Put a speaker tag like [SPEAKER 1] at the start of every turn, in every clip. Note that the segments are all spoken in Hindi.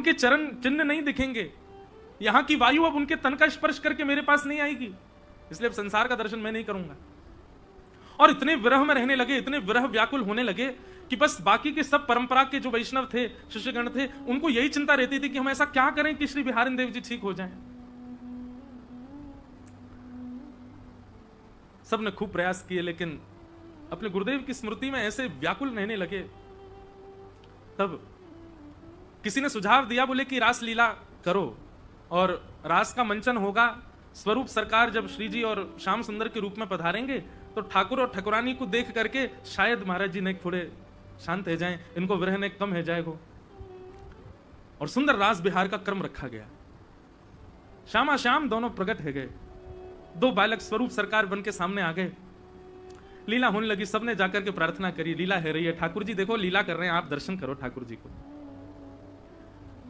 [SPEAKER 1] उनके चरण चिन्ह नहीं दिखेंगे, यहां की वायु अब उनके तन का स्पर्श करके मेरे पास नहीं आएगी, इसलिए अब संसार का दर्शन मैं नहीं करूंगा। और इतने विरह में रहने लगे, इतने विरह व्याकुल होने लगे कि बस बाकी के सब परंपरा के जो वैष्णव थे, शिष्यगण थे, उनको यही चिंता रहती थी कि हम ऐसा क्या करें कि श्री बिहारी देव जी ठीक हो जाएं। सबने खूब प्रयास किए, लेकिन अपने गुरुदेव की स्मृति में ऐसे व्याकुल रहने लगे। तब किसी ने सुझाव दिया, बोले कि रास लीला करो और रास का मंचन होगा। स्वरूप सरकार जब श्री जी और श्याम सुंदर के रूप में पधारेंगे तो ठाकुर और ठाकुरानी को देख करके शायद महाराज जी ने थोड़े शांत हो जाएं, इनको विरह ने कम हो जाएगा। और सुंदर रास बिहार का क्रम रखा गया। श्यामा श्याम दोनों प्रकट हो गए, दो बालक स्वरूप सरकार बन के सामने आ गए। लीला होने लगी, सबने जाकर के प्रार्थना करी, लीला है रही है, ठाकुर जी देखो लीला कर रहे हैं, आप दर्शन करो ठाकुर जी को।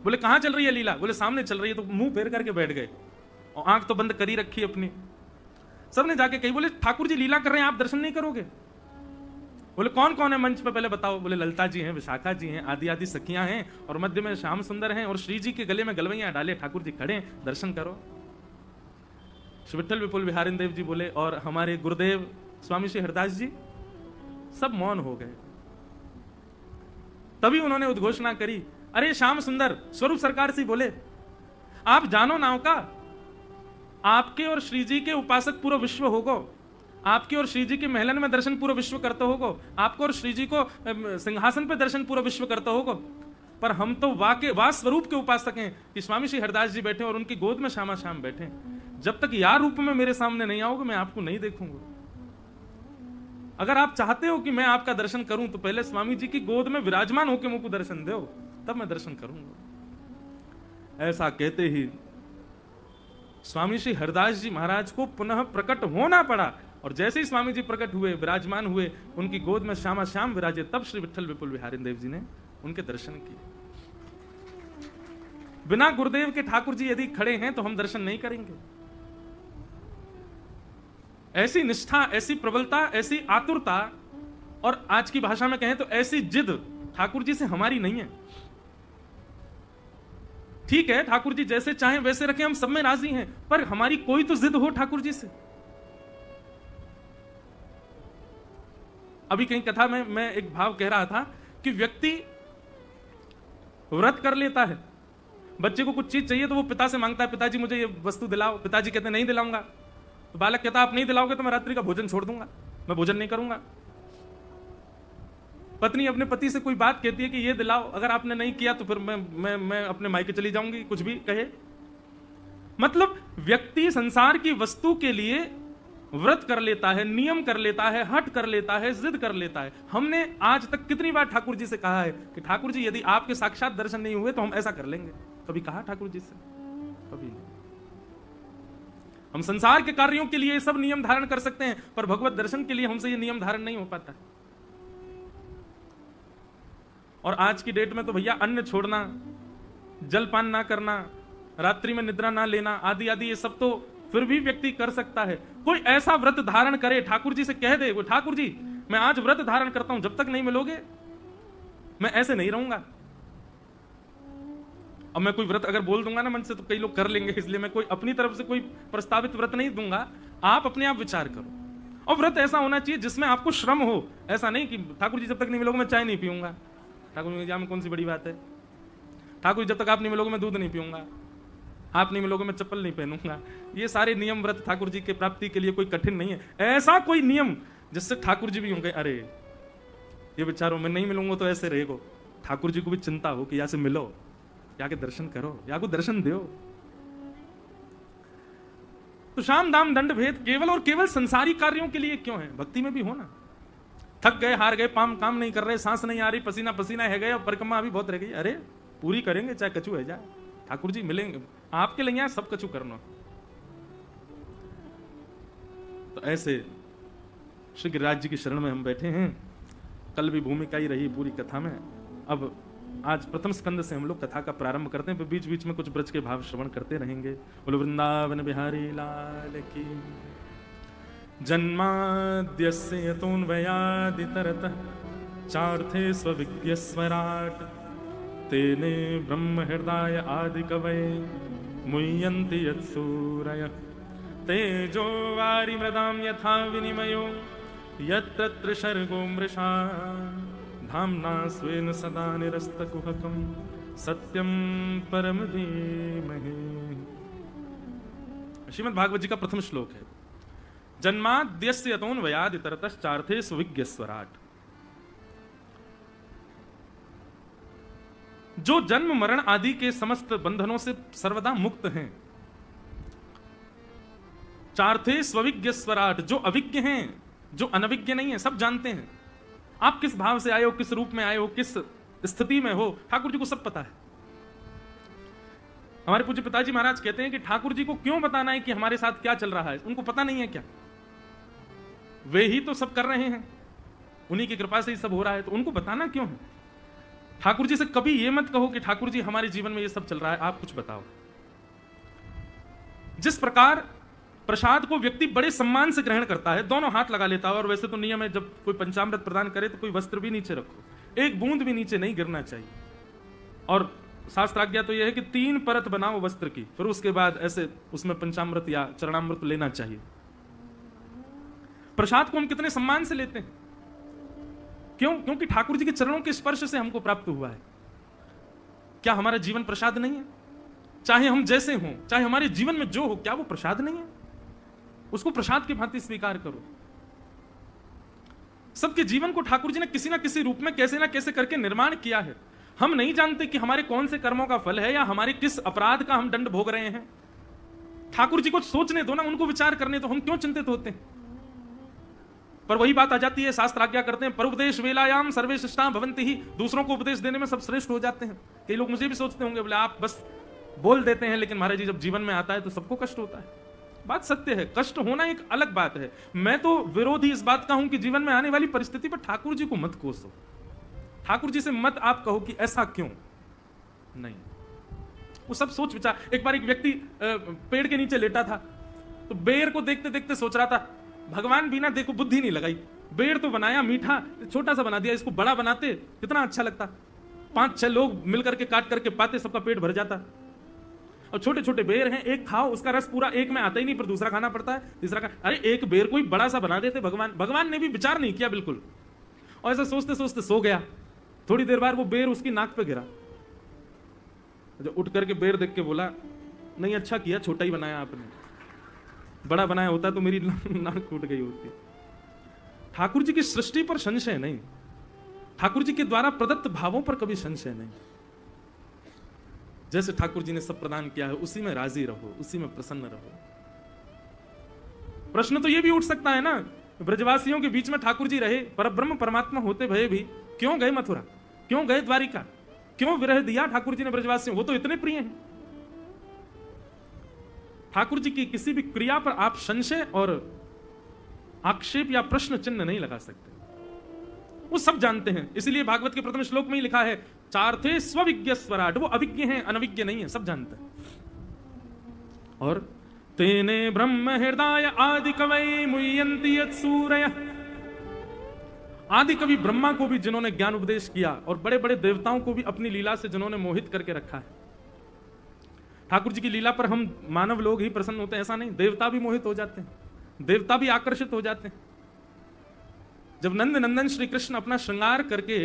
[SPEAKER 1] बोले कहां चल रही है लीला? बोले सामने चल रही है। तो मुंह फेर करके बैठ गए और आंख तो बंद करी रखी अपनी। सबने जाके कही, बोले ठाकुर जी लीला कर रहे हैं, आप दर्शन नहीं करोगे? बोले कौन कौन है मंच पे पहले बताओ। बोले ललता जी हैं, विशाखा जी हैं, आदि आदि सखियां हैं और मध्य में श्याम सुंदर हैं और श्री जी के गले में गलवैयां डाले ठाकुर जी खड़े हैं, दर्शन करो। श्री विठ्ठल विपुल बिहारी देव जी बोले और हमारे गुरुदेव स्वामी श्री हरदास जी सब मौन हो गए। तभी उन्होंने उद्घोषणा करी, अरे श्याम सुंदर, स्वरूप सरकार से बोले आप जानो नाव का, आपके और श्री जी के उपासक पूरा विश्व होगो, आपके और श्री जी के महलन में दर्शन पूरा विश्व करते होगो, आपको और श्री जी को सिंहासन पे दर्शन पूरा विश्व करते होगो, पर हम तो वा स्वरूप के उपासक हैं कि स्वामी श्री हरदास जी बैठे और उनकी गोद में श्यामा श्याम बैठे। जब तक यार रूप में मेरे सामने नहीं आओगे मैं आपको नहीं देखूंगा। अगर आप चाहते हो कि मैं आपका दर्शन करूं तो पहले स्वामी जी की गोद में विराजमान होकर मुझको दर्शन दो, तब मैं दर्शन करूंगा। ऐसा कहते ही स्वामी श्री हरदास जी महाराज को पुनः प्रकट होना पड़ा और जैसे ही स्वामी जी प्रकट हुए, विराजमान हुए, उनकी गोद में श्यामा श्याम विराजे, तब श्री विठ्ठल विपुल बिहारी देव जी ने उनके दर्शन किए। बिना गुरुदेव के ठाकुर जी यदि खड़े हैं तो हम दर्शन नहीं करेंगे। ऐसी निष्ठा, ऐसी प्रबलता, ऐसी आतुरता और आज की भाषा में कहें तो ऐसी जिद ठाकुर जी से हमारी नहीं है। ठीक है, ठाकुर जी जैसे चाहें वैसे रखें, हम सब में राजी हैं, पर हमारी कोई तो जिद हो ठाकुर जी से। अभी कहीं कथा में मैं एक भाव कह रहा था कि व्यक्ति व्रत कर लेता है, बच्चे को कुछ चीज चाहिए तो वो पिता से मांगता है, पिताजी मुझे ये वस्तु दिलाओ। पिताजी कहते हैं नहीं दिलाऊंगा। तो बालक कहता आप नहीं दिलाओगे तो मैं रात्रि का भोजन छोड़ दूंगा, मैं भोजन नहीं करूंगा। पत्नी अपने पति से कोई बात कहती है कि ये दिलाओ, अगर आपने नहीं किया तो फिर मैं अपने मायके चली जाऊंगी, कुछ भी कहे। मतलब व्यक्ति संसार की वस्तु के लिए व्रत कर लेता है, नियम कर लेता है, हट कर लेता है, जिद कर लेता है। हमने आज तक कितनी बार ठाकुर जी से कहा है कि ठाकुर जी यदि आपके साक्षात दर्शन नहीं हुए तो हम ऐसा कर लेंगे? कभी कहा ठाकुर जी से? कभी नहीं। हम संसार के कार्यों के लिए सब नियम धारण कर सकते हैं, पर भगवत दर्शन के लिए हमसे ये नियम धारण नहीं हो पाता। और आज की डेट में तो भैया अन्न छोड़ना, जलपान ना करना, रात्रि में निद्रा ना लेना, आदि आदि ये सब तो फिर भी व्यक्ति कर सकता है। कोई ऐसा व्रत धारण करे, ठाकुर जी से कह दे, वो ठाकुर जी मैं आज व्रत धारण करता हूं, जब तक नहीं मिलोगे मैं ऐसे नहीं रहूंगा। अब मैं कोई व्रत अगर बोल दूंगा ना मन से तो कई लोग कर लेंगे, इसलिए मैं कोई अपनी तरफ से कोई प्रस्तावित व्रत नहीं दूंगा। आप अपने आप विचार करो। और व्रत ऐसा होना चाहिए जिसमें आपको श्रम हो। ऐसा नहीं कि ठाकुर जी जब तक नहीं मिलोगे मैं चाय नहीं पीऊंगा। ठाकुर जी में कौन सी बड़ी बात है? ठाकुर जी जब तक आप नहीं मिलोगे मैं दूध नहीं पीऊंगा, आप नहीं मिलोगे मैं चप्पल नहीं पहनूंगा। ये सारे नियम व्रत ठाकुर जी के प्राप्ति के लिए कोई कठिन नहीं है। ऐसा कोई नियम जिससे ठाकुर जी भी होंगे अरे ये विचारो मैं नहीं मिलूंगा तो ऐसे रहेगो। ठाकुर जी को भी चिंता हो कि या से मिलो, या के दर्शन करो, या को दर्शन दो। तो शाम दाम दंड भेद केवल और केवल संसारी कार्यों के लिए क्यों है? भक्ति में भी हो ना। थक गए, हार गए, काम नहीं कर रहे, सांस नहीं आ रही, पसीना पसीना है गए और परिक्रमा अभी बहुत रह गई, अरे पूरी करेंगे चाहे कछु है जाए। ठाकुर जी मिलेंगे, आपके लिए सब कछु करना। तो ऐसे श्री गिरिराज जी की शरण में हम बैठे हैं। कल भी भूमिका ही रही पूरी कथा में। अब आज प्रथम स्कंद से हम लोग कथा का प्रारंभ करते हैं, फिर बीच बीच में कुछ ब्रज के भाव श्रवण करते रहेंगे। बोलो वृंदावन बिहारी लाल की। जन्माद्यस्य यतोऽन्वयादितरतः चार्थे स्वविज्ञस्वराट् तेने ब्रह्म हृदय आदि कवये मुह्यन्ति यत्सूरयः तेजो वारि मृदां यथा विनिमयो यत्र सर्गो मृषा धाम्ना स्वेन सदा निरस्तकुहकं सत्यं परम धीमहि। श्रीमद् भागवत जी का प्रथम श्लोक है, जन्माद्यस्य यतोऽन्वयाद् इतरतश्चार्थेषु विज्ञस्वराट्। जो जन्म मरण आदि के समस्त बंधनों से सर्वदा मुक्त हैं, चार्थे स्वविज्ञ स्वराट, जो अविज्ञ हैं, जो अनविज्ञ नहीं है, सब जानते हैं। आप किस भाव से आए हो, किस रूप में आए हो, किस स्थिति में हो, ठाकुर जी को सब पता है। हमारे पूज्य पिताजी महाराज कहते हैं कि ठाकुर जी को क्यों बताना है कि हमारे साथ क्या चल रहा है, उनको पता नहीं है क्या? वे ही तो सब कर रहे हैं, उन्हीं की कृपा से ही सब हो रहा है, तो उनको बताना क्यों है? ठाकुर जी से कभी ये मत कहो कि ठाकुर जी हमारे जीवन में ये सब चल रहा है, आप कुछ बताओ। जिस प्रकार प्रसाद को व्यक्ति बड़े सम्मान से ग्रहण करता है, दोनों हाथ लगा लेता है, और वैसे तो नियम है जब कोई पंचामृत प्रदान करे तो कोई वस्त्र भी नीचे रखो, एक बूंद भी नीचे नहीं गिरना चाहिए। और शास्त्राज्ञा तो यह है कि 3 परत बनाओ वस्त्र की, फिर उसके बाद ऐसे उसमें पंचामृत या चरणामृत लेना चाहिए। प्रसाद को हम कितने सम्मान से लेते हैं, क्यों? क्योंकि ठाकुर जी के चरणों के स्पर्श से हमको प्राप्त हुआ है। क्या हमारा जीवन प्रसाद नहीं है? चाहे हम जैसे हों, चाहे हमारे जीवन में जो हो, क्या वो प्रसाद नहीं है? उसको प्रसाद की भांति स्वीकार करो। सबके जीवन को ठाकुर जी ने किसी ना किसी रूप में कैसे ना कैसे करके निर्माण किया है। हम नहीं जानते कि हमारे कौन से कर्मों का फल है या हमारे किस अपराध का हम दंड भोग रहे हैं। ठाकुर जी को सोचने दो ना, उनको विचार करने दो, हम क्यों चिंतित होते हैं? पर वही बात आ जाती है, शास्त्र आज्ञा करते हैं परोपदेश वेलायाम सर्वे शिष्टा भवन्ति ही, दूसरों को उपदेश देने में सब श्रेष्ठ हो जाते हैं। कई लोग मुझे भी सोचते होंगे, बोले आप बस बोल देते हैं, लेकिन महाराज जी जब जीवन में आता है तो सबको कष्ट होता है। बात सत्य है, कष्ट होना एक अलग बात है। मैं तो विरोधी इस बात का हूं कि जीवन में आने वाली परिस्थिति पर ठाकुर जी को मत कोसो, ठाकुर जी से मत आप कहो कि ऐसा क्यों नहीं। वो सब सोच विचार। एक बार एक व्यक्ति पेड़ के नीचे लेटा था, तो बेर को देखते देखते सोच रहा था, भगवान बिना देखो बुद्धि नहीं लगाई, बेर तो बनाया मीठा, छोटा सा बना दिया, इसको बड़ा बनाते कितना अच्छा लगता। 5-6 लोग मिलकर के काट करके पाते, सबका पेट भर जाता। और छोटे छोटे बेर हैं, एक खाओ उसका रस पूरा एक में आता ही नहीं, पर दूसरा खाना पड़ता है, तीसरा अरे एक बेर कोई बड़ा सा बना देते भगवान ने भी विचार नहीं किया बिल्कुल। और ऐसा सोचते सोचते सो गया। थोड़ी देर बाद वो बेर उसकी नाक पे गिरा। जब उठ करके बेर देख के बोला, नहीं अच्छा किया, छोटा ही बनाया आपने, बड़ा बनाया होता तो मेरी नाक टूट गई होती। ठाकुर जी की सृष्टि पर संशय नहीं, ठाकुर जी के द्वारा प्रदत्त भावों पर कभी संशय नहीं। जैसे ठाकुर जी ने सब प्रदान किया है उसी में राजी रहो, उसी में प्रसन्न रहो। प्रश्न तो यह भी उठ सकता है ना, ब्रजवासियों के बीच में ठाकुर जी रहे, परब्रह्म परमात्मा होते भये भी क्यों गए मथुरा, क्यों गए द्वारिका, क्यों विरह दिया ठाकुर जी ने ब्रजवासियों? वो तो इतने प्रिय हैं। ठाकुर जी की किसी भी क्रिया पर आप संशय और आक्षेप या प्रश्न चिन्ह नहीं लगा सकते, वो सब जानते हैं। इसलिए भागवत के प्रथम श्लोक में ही लिखा है, चार्थे स्वविज्ञ स्वराट। वो अविज्ञ हैं, अनविज्ञ नहीं है, सब जानते हैं। और तेने ब्रह्म हृदय आदि कवये मुह्यन्ति यत्सूरयः। आदि कवि ब्रह्मा को भी जिन्होंने ज्ञान उपदेश किया, और बड़े बड़े देवताओं को भी अपनी लीला से जिन्होंने मोहित करके रखा है। ठाकुर जी की लीला पर हम मानव लोग ही प्रसन्न होते हैं ऐसा नहीं, देवता भी मोहित हो जाते हैं, देवता भी आकर्षित हो जाते हैं। जब नंद नंदन श्री कृष्ण अपना श्रृंगार करके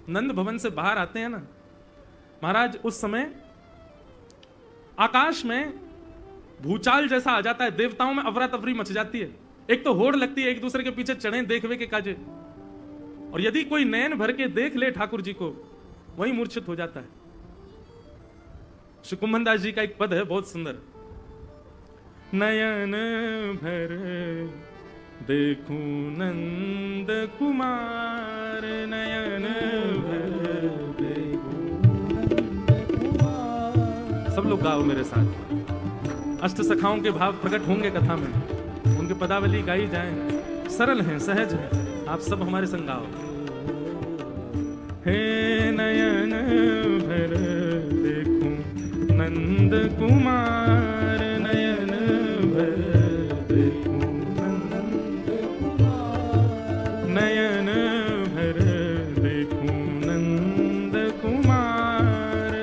[SPEAKER 1] नंद भवन से बाहर आते हैं ना महाराज, उस समय आकाश में भूचाल जैसा आ जाता है, देवताओं में अफरा तफरी मच जाती है। एक तो होड़ लगती है, एक दूसरे के पीछे चढ़े देखवे के काजे, और यदि कोई नयन भर के देख ले ठाकुर जी को, वही मूर्छित हो जाता है। श्री कुंभन दास जी का एक पद है बहुत सुंदर, नयन भर देखूं नंद कुमार, नयन भर देखूं नंद कुमार। सब लोग गाओ मेरे साथ। अष्ट सखाओं के भाव प्रकट होंगे कथा में, उनके पदावली गाई जाए, सरल हैं, सहज हैं, आप सब हमारे संग गाओ। हे नयन भर देखूं नंद कुमार, नयन भर देखूं नंद कुमार, नयन भर देखूं नंद कुमार,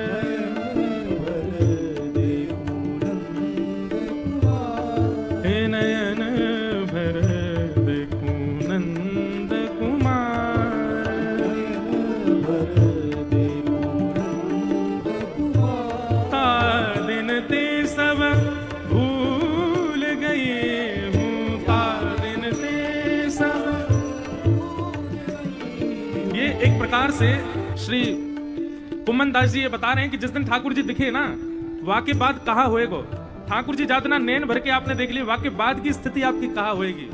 [SPEAKER 1] से श्री कुम्मन दास जी ये बता रहे हैं कि जिस दिन ठाकुर जी दिखे ना, वाके बाद कहा होएगो। ठाकुर जी जातना नैन भर के आपने देख लिया, वाके बाद की स्थिति आपकी कहा होएगी।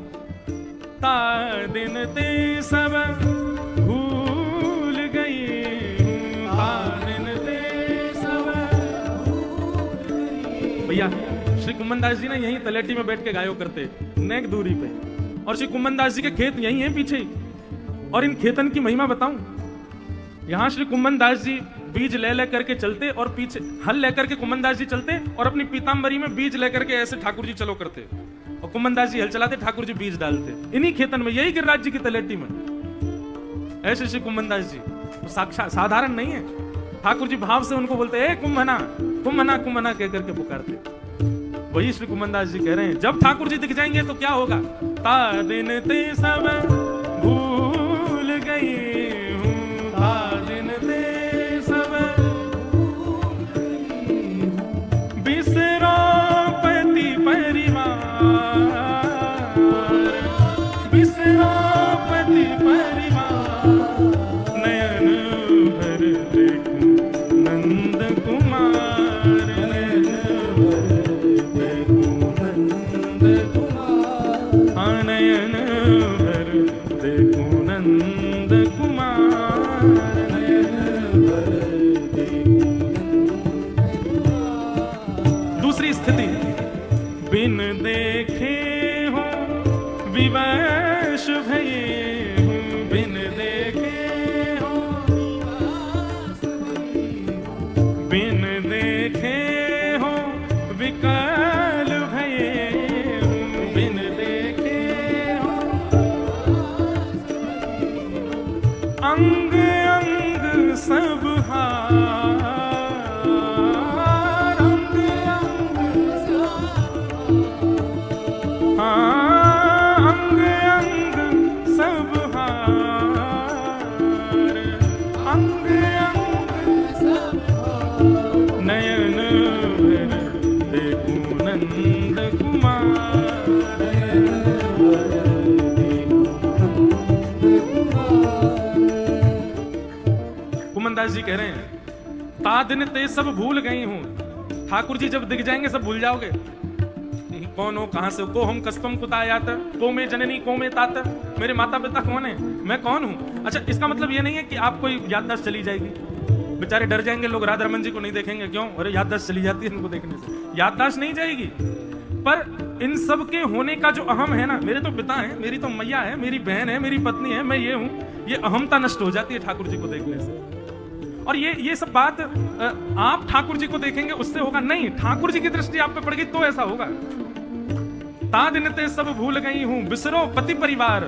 [SPEAKER 1] ता दिन ते सब भूल गई, ता दिन ते सब। भैया श्री कुम्मन दास जी ना यहीं तलेटी में बैठ के गायो करते, नेक दूरी पे, और श्री कुम्मन दास जी के खेत यहीं हैं पीछे। और इन खेतन की महिमा बताऊं, यहां श्री कुम्मन दास जी बीज ले करके चलते, और पीछे हल लेकर के कुम्मन दास जी चलते, और अपनी पीतांबरी में बीज लेकर के ऐसे ठाकुर जी चलो करते, और कुम्मन दास जी हल चलाते, ठाकुर जी बीज डालते इन्हीं खेतन में, यही गिरिराज जी की तलेटी में। ऐसे श्री कुम्मन दास जी तो साक्षात साधारण नहीं है। ठाकुर जी भाव से उनको बोलते ए कुम्भना कुम्भना कुम्भना कह करके पुकारते। वही श्री कुम्मन दास जी कह रहे हैं, जब ठाकुर जी दिख जाएंगे तो क्या होगा। ता दिन ते सब भूल गई हूं, ता दिन ते सब बिसरो पति परिवार, बिसरो पति परिवार, नयन भर देखूं नंद कुमार, नयन भर देखूं नंद कुमार, नयन भर देखूं नंद कुमार, नयन भर देखूं। दूसरी स्थिति, बिन देखे हो विवश भये हूं, बिन देखे हो, बिन देखे हो विकल भये हूं, बिन देखे हो अंग अंग सब हार, अंग अंग अंग अंग सब हार, अंग अंग सब हार, नयन भर देखूं नंद कुमार, नयन भर देखूं नंद कुमार। कुम्मन दास जी कह रहे हैं, ता दिन ते सब भूल गई हूं। ठाकुर जी जब दिख जाएंगे सब भूल जाओगे। कौन हो, कहां से, को हम कस्तम कुतायात, को में जननी, को में तात, मेरे माता पिता कौन है, मैं कौन हूं। अच्छा, इसका मतलब ये नहीं है कि आपको याददाश्त चली जाएगी। बेचारे डर जाएंगे लोग, राधा रमन जी को नहीं देखेंगे, क्यों, अरे याददाश्त चली जाती है इनको देखने से। याददाश्त नहीं जाएगी, पर इन सब के होने का जो अहम है ना, मेरे तो पिता है, मेरी तो मैया है, मेरी बहन है, मेरी पत्नी है, मैं ये हूं, ये अहमता नष्ट हो जाती है ठाकुर जी को देखने से। और ये सब बात आप ठाकुर जी को देखेंगे उससे होगा नहीं, ठाकुर जी की दृष्टि आप पे पड़ गई तो ऐसा होगा। ता दिन ते सब भूल गई हूं, बिसरो पति परिवार।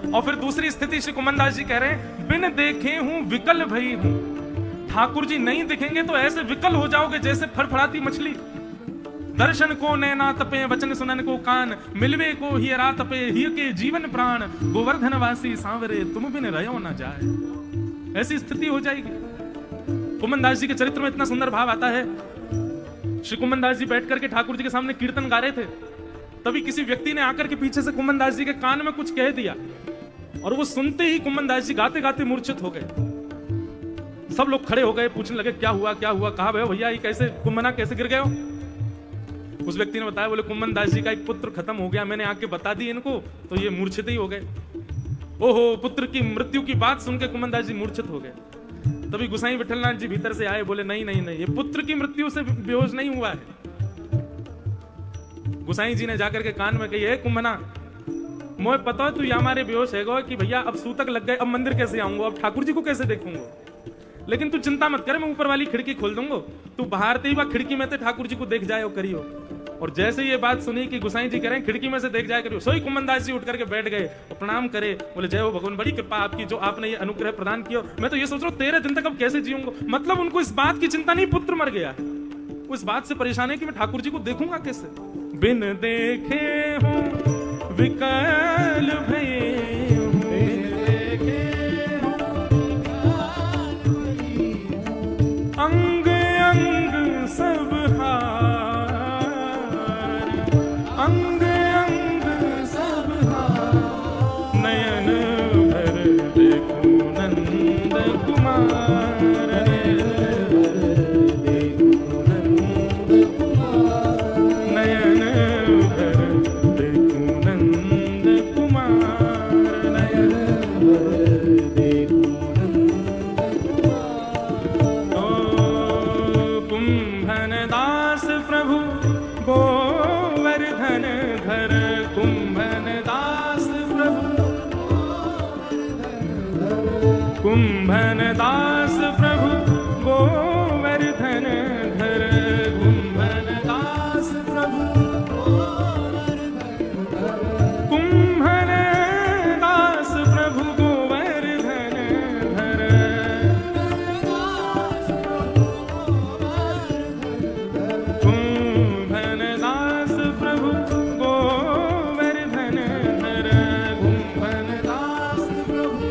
[SPEAKER 1] और फिर दूसरी स्थिति श्री कुम्मन दास जी कह रहे हैं, बिन देखे हूं विकल भई हूं। ठाकुर जी नहीं दिखेंगे तो ऐसे विकल हो जाओगे जैसे फड़फड़ाती मछली। दर्शन को नैना तपे, वचन सुनन को कान, मिलवे को ही रात पे, ही के जीवन प्राण, गोवर्धन वासी सांवरे तुम बिन रहो न जाए। ऐसी स्थिति हो जाएगी। कुम्मन दास जी के चरित्र में इतना सुंदर भाव आता है। श्री कुम्मन दास जी बैठ करके ठाकुर जी के सामने कीर्तन गा रहे थे, तभी किसी व्यक्ति ने आकर के पीछे से कुम्मन दास जी के कान में कुछ कह दिया, और वो सुनते ही कुम्मन दास जी गाते गाते मूर्छित हो गए। सब लोग खड़े हो गए, पूछने लगे क्या हुआ क्या हुआ, कहा भैया ये कैसे, कुम्मना कैसे गिर गए हो। उस व्यक्ति ने बताया, बोले कुम्मन दास जी का एक पुत्र खत्म हो गया, मैंने आके बता दी इनको, तो ये मूर्छित ही हो गए। ओहो, पुत्र की मृत्यु की बात सुन के कुम्मन दास जी मूर्छित हो गए। तभी गुसाई विठलनाथ जी भीतर से आए, बोले नहीं नहीं नहीं, ये पुत्र की मृत्यु से बेहोश नहीं हुआ है। गुसाई जी ने जाकर के कान में कही, कुम्भना मोहे पता है तू यहाँ हमारे बेहोश है कि भैया अब सूतक लग गए, अब मंदिर कैसे आऊंगा, अब ठाकुर जी को कैसे देखूंगा, लेकिन तू चिंता मत कर, मैं ऊपर वाली खिड़की खोल दूंगा, तू बाहर ही वह खिड़की में ठाकुर जी को देख जाए करियो। और जैसे ये बात सुनी कि गुसाई जी कह रहे हैं खिड़की में से देख जाए करियो, सोई कुम्मन दास जी उठ करके बैठ गए और प्रणाम करे, बोले जय हो भगवान, बड़ी कृपा आपकी जो आपने ये अनुग्रह प्रदान किया। मैं तो ये सोच रहा हूँ 13 दिन तक अब कैसे जीऊंगा। मतलब उनको इस बात की चिंता नहीं पुत्र मर गया है, वो इस बात से परेशान है कि मैं ठाकुर जी को देखूंगा कैसे। बिन देखे हूं विकल भये हूं, बिन देखे हूं अंग अंग सब हार, अंग अंग सब हार, नयन भर देखूं नंद कुमार। कुंभन दास प्रभु गोवर्धन धर, कुंभन दास प्रभु, कुंभन दास प्रभु गोवर्धन धर, कुंभन दास प्रभु, कुंभन दास प्रभु गोवर्धन धर, कुंभन दास प्रभु गोवर्धन धर, कुंभन दास प्रभु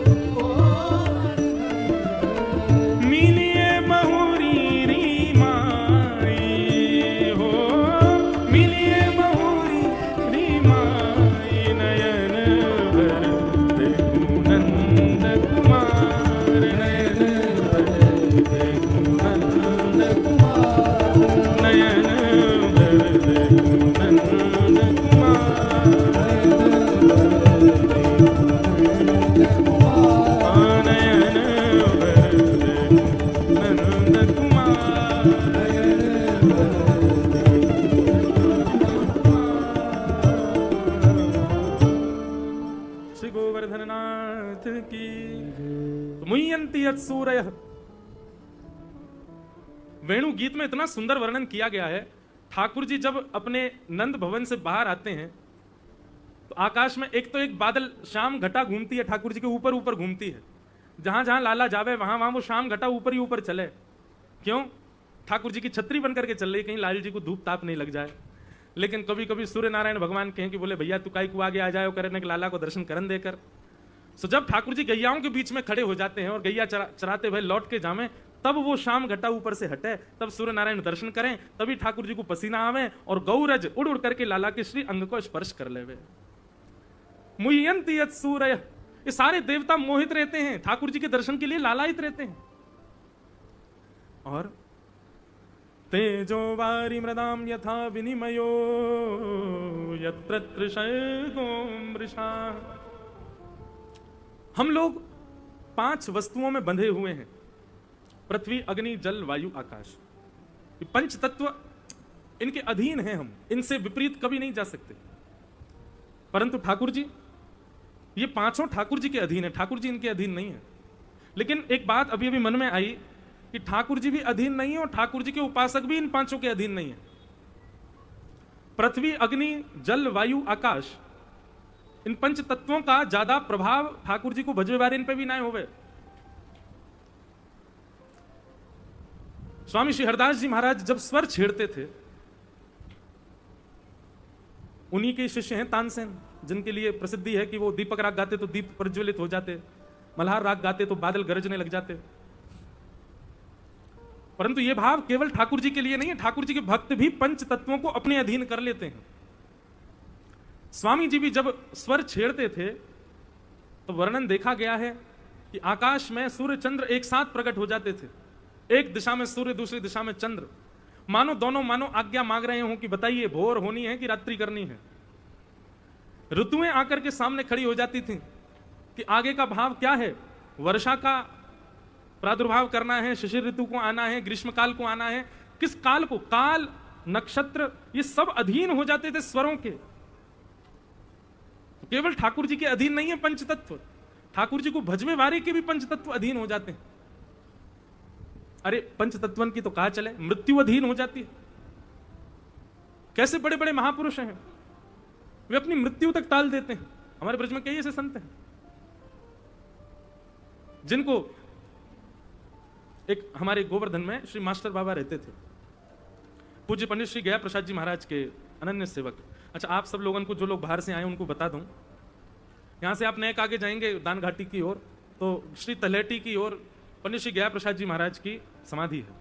[SPEAKER 1] मिलिए बहुरी री माई हो, मिलिए बहुरी री माई, नयन भर देखूं नंद कुमार, नयन भर देखूं नंद कुमार, नयन भर देखूं नंद कुमार, नयन भर देखूं नंद कुमार। श्री गोवर्धननाथ की। मुह्यन्ति यत्सूरयः, वेणु गीत में इतना सुंदर वर्णन किया गया है। ठाकुर जी जब अपने नंद भवन से बाहर आते हैं तो आकाश में एक तो एक बादल शाम घटा घूमती है, ठाकुर जी के ऊपर ऊपर घूमती है। जहां जहां लाला जावे वहां वहां वो शाम घटा ऊपर ही ऊपर चले। क्यों? ठाकुर जी की छतरी बन करके चल रही, कहीं लाल जी को धूप ताप नहीं लग जाए। लेकिन कभी कभी सूर्य नारायण भगवान कहें कि बोले भैया तू काई को आगे आ जाओ करने के लाला को दर्शन करन देकर। सो जब ठाकुर जी गैयाओं के बीच में खड़े हो जाते हैं और गैया चराते हुए लौट के जावे, तब वो शाम घटा ऊपर से हटे, तब सूर्य नारायण दर्शन करें, तभी ठाकुर जी को पसीना आवे और गौरज उड़ उड़ करके लाला के श्री अंग को स्पर्श कर लेवे। मुह्यन्ति यत्सूरयः, ये सारे देवता मोहित रहते हैं ठाकुर जी के दर्शन के लिए, लालायित रहते हैं। और तेजो वारी मृदाम यथा विनिमयो यत्र त्रिशर्गो मृषा। हम लोग 5 वस्तुओं में बंधे हुए हैं, पृथ्वी अग्नि जल वायु आकाश। ये 5 तत्व इनके अधीन हैं हम, इनसे विपरीत कभी नहीं जा सकते। परंतु ठाकुर जी, ये 5 ठाकुर जी के अधीन है, ठाकुर जी इनके अधीन नहीं है। लेकिन एक बात अभी अभी मन में आई कि ठाकुर जी भी अधीन नहीं है और ठाकुर जी के उपासक भी इन 5 के अधीन नहीं है। पृथ्वी अग्नि जल वायु आकाश, इन 5 तत्वों का ज्यादा प्रभाव ठाकुर जी को भजवे वाले इन पे भी ना होवे। स्वामी श्री हरदास जी महाराज जब स्वर छेड़ते थे, उन्हीं के शिष्य हैं तानसेन, जिनके लिए प्रसिद्धि है कि वो दीपक राग गाते तो दीप प्रज्वलित हो जाते, मल्हार राग गाते तो बादल गरजने लग जाते। परंतु यह भाव केवल ठाकुर जी के लिए नहीं है, ठाकुर जी के भक्त भी 5 तत्वों को अपने अधीन कर लेते हैं। स्वामी जी भी जब स्वर छेड़ते थे तो वर्णन देखा गया है कि आकाश में सूर्य चंद्र एक साथ प्रकट हो जाते थे। एक दिशा में सूर्य, दूसरी दिशा में चंद्र, मानो दोनों मानो आज्ञा मांग रहे हों कि बताइए भोर होनी है कि रात्रि करनी है। ऋतुएं आकर के सामने खड़ी हो जाती थी कि आगे का भाव क्या है, वर्षा का प्रादुर्भाव करना है, शिशिर ऋतु को आना है, ग्रीष्म काल को आना है, किस काल को, काल नक्षत्र ये सब अधीन हो जाते थे स्वरों के। तो केवल ठाकुर जी के अधीन नहीं है 5 तत्व, ठाकुर जी को भजवे वारे के भी 5 तत्व अधीन हो जाते हैं। अरे 5 तत्वन की तो कहा चले, मृत्यु अधीन हो जाती है। कैसे बड़े बड़े महापुरुष हैं, वे अपनी मृत्यु तक टाल देते हैं। हमारे ब्रज में कई ऐसे संत हैं जिनको, एक हमारे गोवर्धन में श्री मास्टर बाबा रहते थे, पूज्य पंडित श्री गया प्रसाद जी महाराज के अनन्य सेवक। अच्छा, आप सब लोगों को, जो लोग बाहर से आए उनको बता दूं, यहां से आप नेक आगे जाएंगे दान घाटी की ओर तो श्री तलेटी की ओर पंडित श्री गया प्रसाद जी महाराज की समाधि है,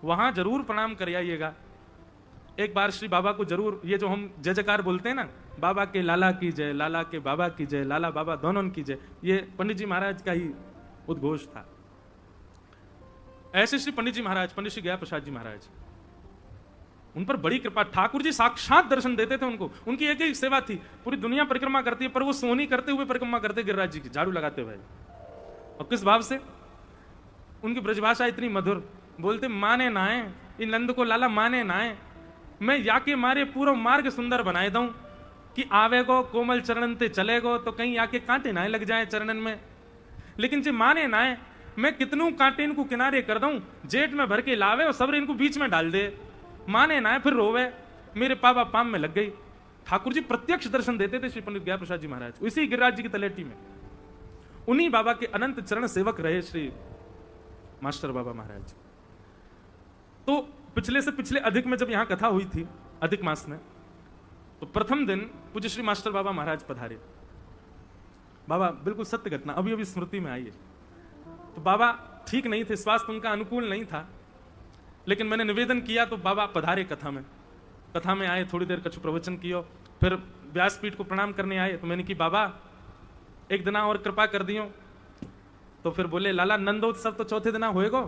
[SPEAKER 1] वहां जरूर प्रणाम कर आइएगा। एक बार श्री बाबा को जरूर, ये जो हम जय जयकार बोलते हैं ना, बाबा के लाला की जय, लाला के बाबा की जय, लाला बाबा दोनों की जय, ये पंडित जी महाराज का ही उद्घोष था। ऐसे श्री पंडित जी महाराज, पंडित श्री गया प्रसाद जी महाराज, उन पर बड़ी कृपा, ठाकुर जी साक्षात दर्शन देते थे उनको। उनकी एक ही सेवा थी, पूरी दुनिया परिक्रमा करती है पर वो सोनी करते हुए परिक्रमा करते गिरिराज जी की, झाड़ू लगाते हुए। और किस भाव से? उनकी ब्रजभाषा इतनी मधुर, बोलते माने नाए इन नंद को लाला माने ना है, मैं या के मारे पूरा मार्ग सुंदर बनाए दूं कि आवेगो कोमल चरणन ते चलेगो तो कहीं आके कांटे ना लग जाए चरणन में। लेकिन जे माने ना है, मैं कितनू कांटे इनको किनारे कर दूं, जेठ में भर के लावे और सब्र इनको बीच में डाल दे। माने ना है फिर रोवे, मेरे पापा पाम में लग गई। ठाकुर जी प्रत्यक्ष दर्शन देते थे श्री पंडित गया प्रसाद जी महाराज, इसी गिरिराज जी की तलेटी में। उन्हीं बाबा के अनंत चरण सेवक रहे श्री मास्टर बाबा महाराज। तो पिछले से पिछले अधिक में जब यहां कथा हुई थी, अधिक मास में, तो प्रथम दिन पूज्य श्री मास्टर बाबा महाराज पधारे। बाबा बिल्कुल सत्य घटना अभी अभी स्मृति में आई है। तो बाबा ठीक नहीं थे, स्वास्थ्य उनका अनुकूल नहीं था, लेकिन मैंने निवेदन किया तो बाबा पधारे कथा में। कथा में आए, थोड़ी देर कछु प्रवचन किया, फिर व्यासपीठ को प्रणाम करने आए। तो मैंने कि बाबा एक दिना और कृपा कर दियो। तो फिर बोले लाला नंदोत्सव तो चौथे दिना होएगो?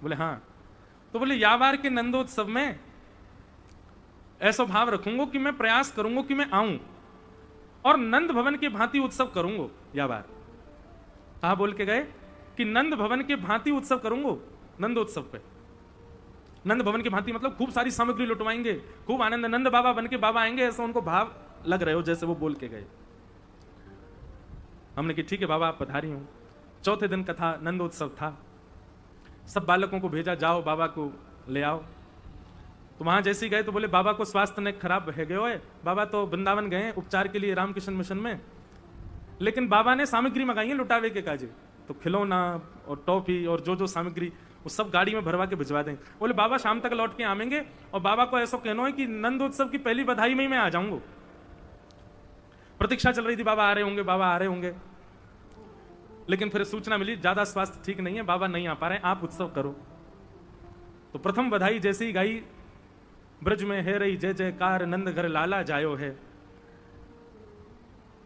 [SPEAKER 1] बोले हाँ। तो बोले या बार के नंदोत्सव में ऐसा भाव रखूंगा कि मैं प्रयास करूंगा कि मैं आऊं और नंद भवन के भांति उत्सव करूंगा। या बार कहा बोल के गए कि नंद भवन के भांति उत्सव करूंगा। नंदोत्सव पे नंद भवन की भांति मतलब खूब सारी सामग्री लुटवाएंगे, खूब आनंद, नंद बाबा बन के बाबा आएंगे, ऐसा उनको भाव लग रहे हो जैसे वो बोल के गए। हमने कि ठीक है बाबा आप पधारी हूं। चौथे दिन कथा नंदोत्सव था, सब बालकों को भेजा जाओ बाबा को ले आओ। तो वहां जैसे ही गए तो बोले बाबा को स्वास्थ्य ने खराब है गए, बाबा तो वृंदावन गए उपचार के लिए रामकृष्ण मिशन में, लेकिन बाबा ने सामग्री मंगाई है लुटावे के काजे, तो खिलौना और टॉफी और जो जो सामग्री वो सब गाड़ी में भरवा के भिजवा दें। बोले बाबा शाम तक लौट के आवेंगे और बाबा को ऐसा कहना है कि नंदोत्सव की पहली बधाई में ही मैं आ जाऊंगा। प्रतीक्षा चल रही थी बाबा आ रहे होंगे, बाबा आ रहे होंगे, लेकिन फिर सूचना मिली ज्यादा स्वास्थ्य ठीक नहीं है, बाबा नहीं आ पा रहे, आप उत्सव करो। तो प्रथम बधाई जैसे ही गाई, ब्रज में है रही जय जयकार, नंद घर लाला जायो है।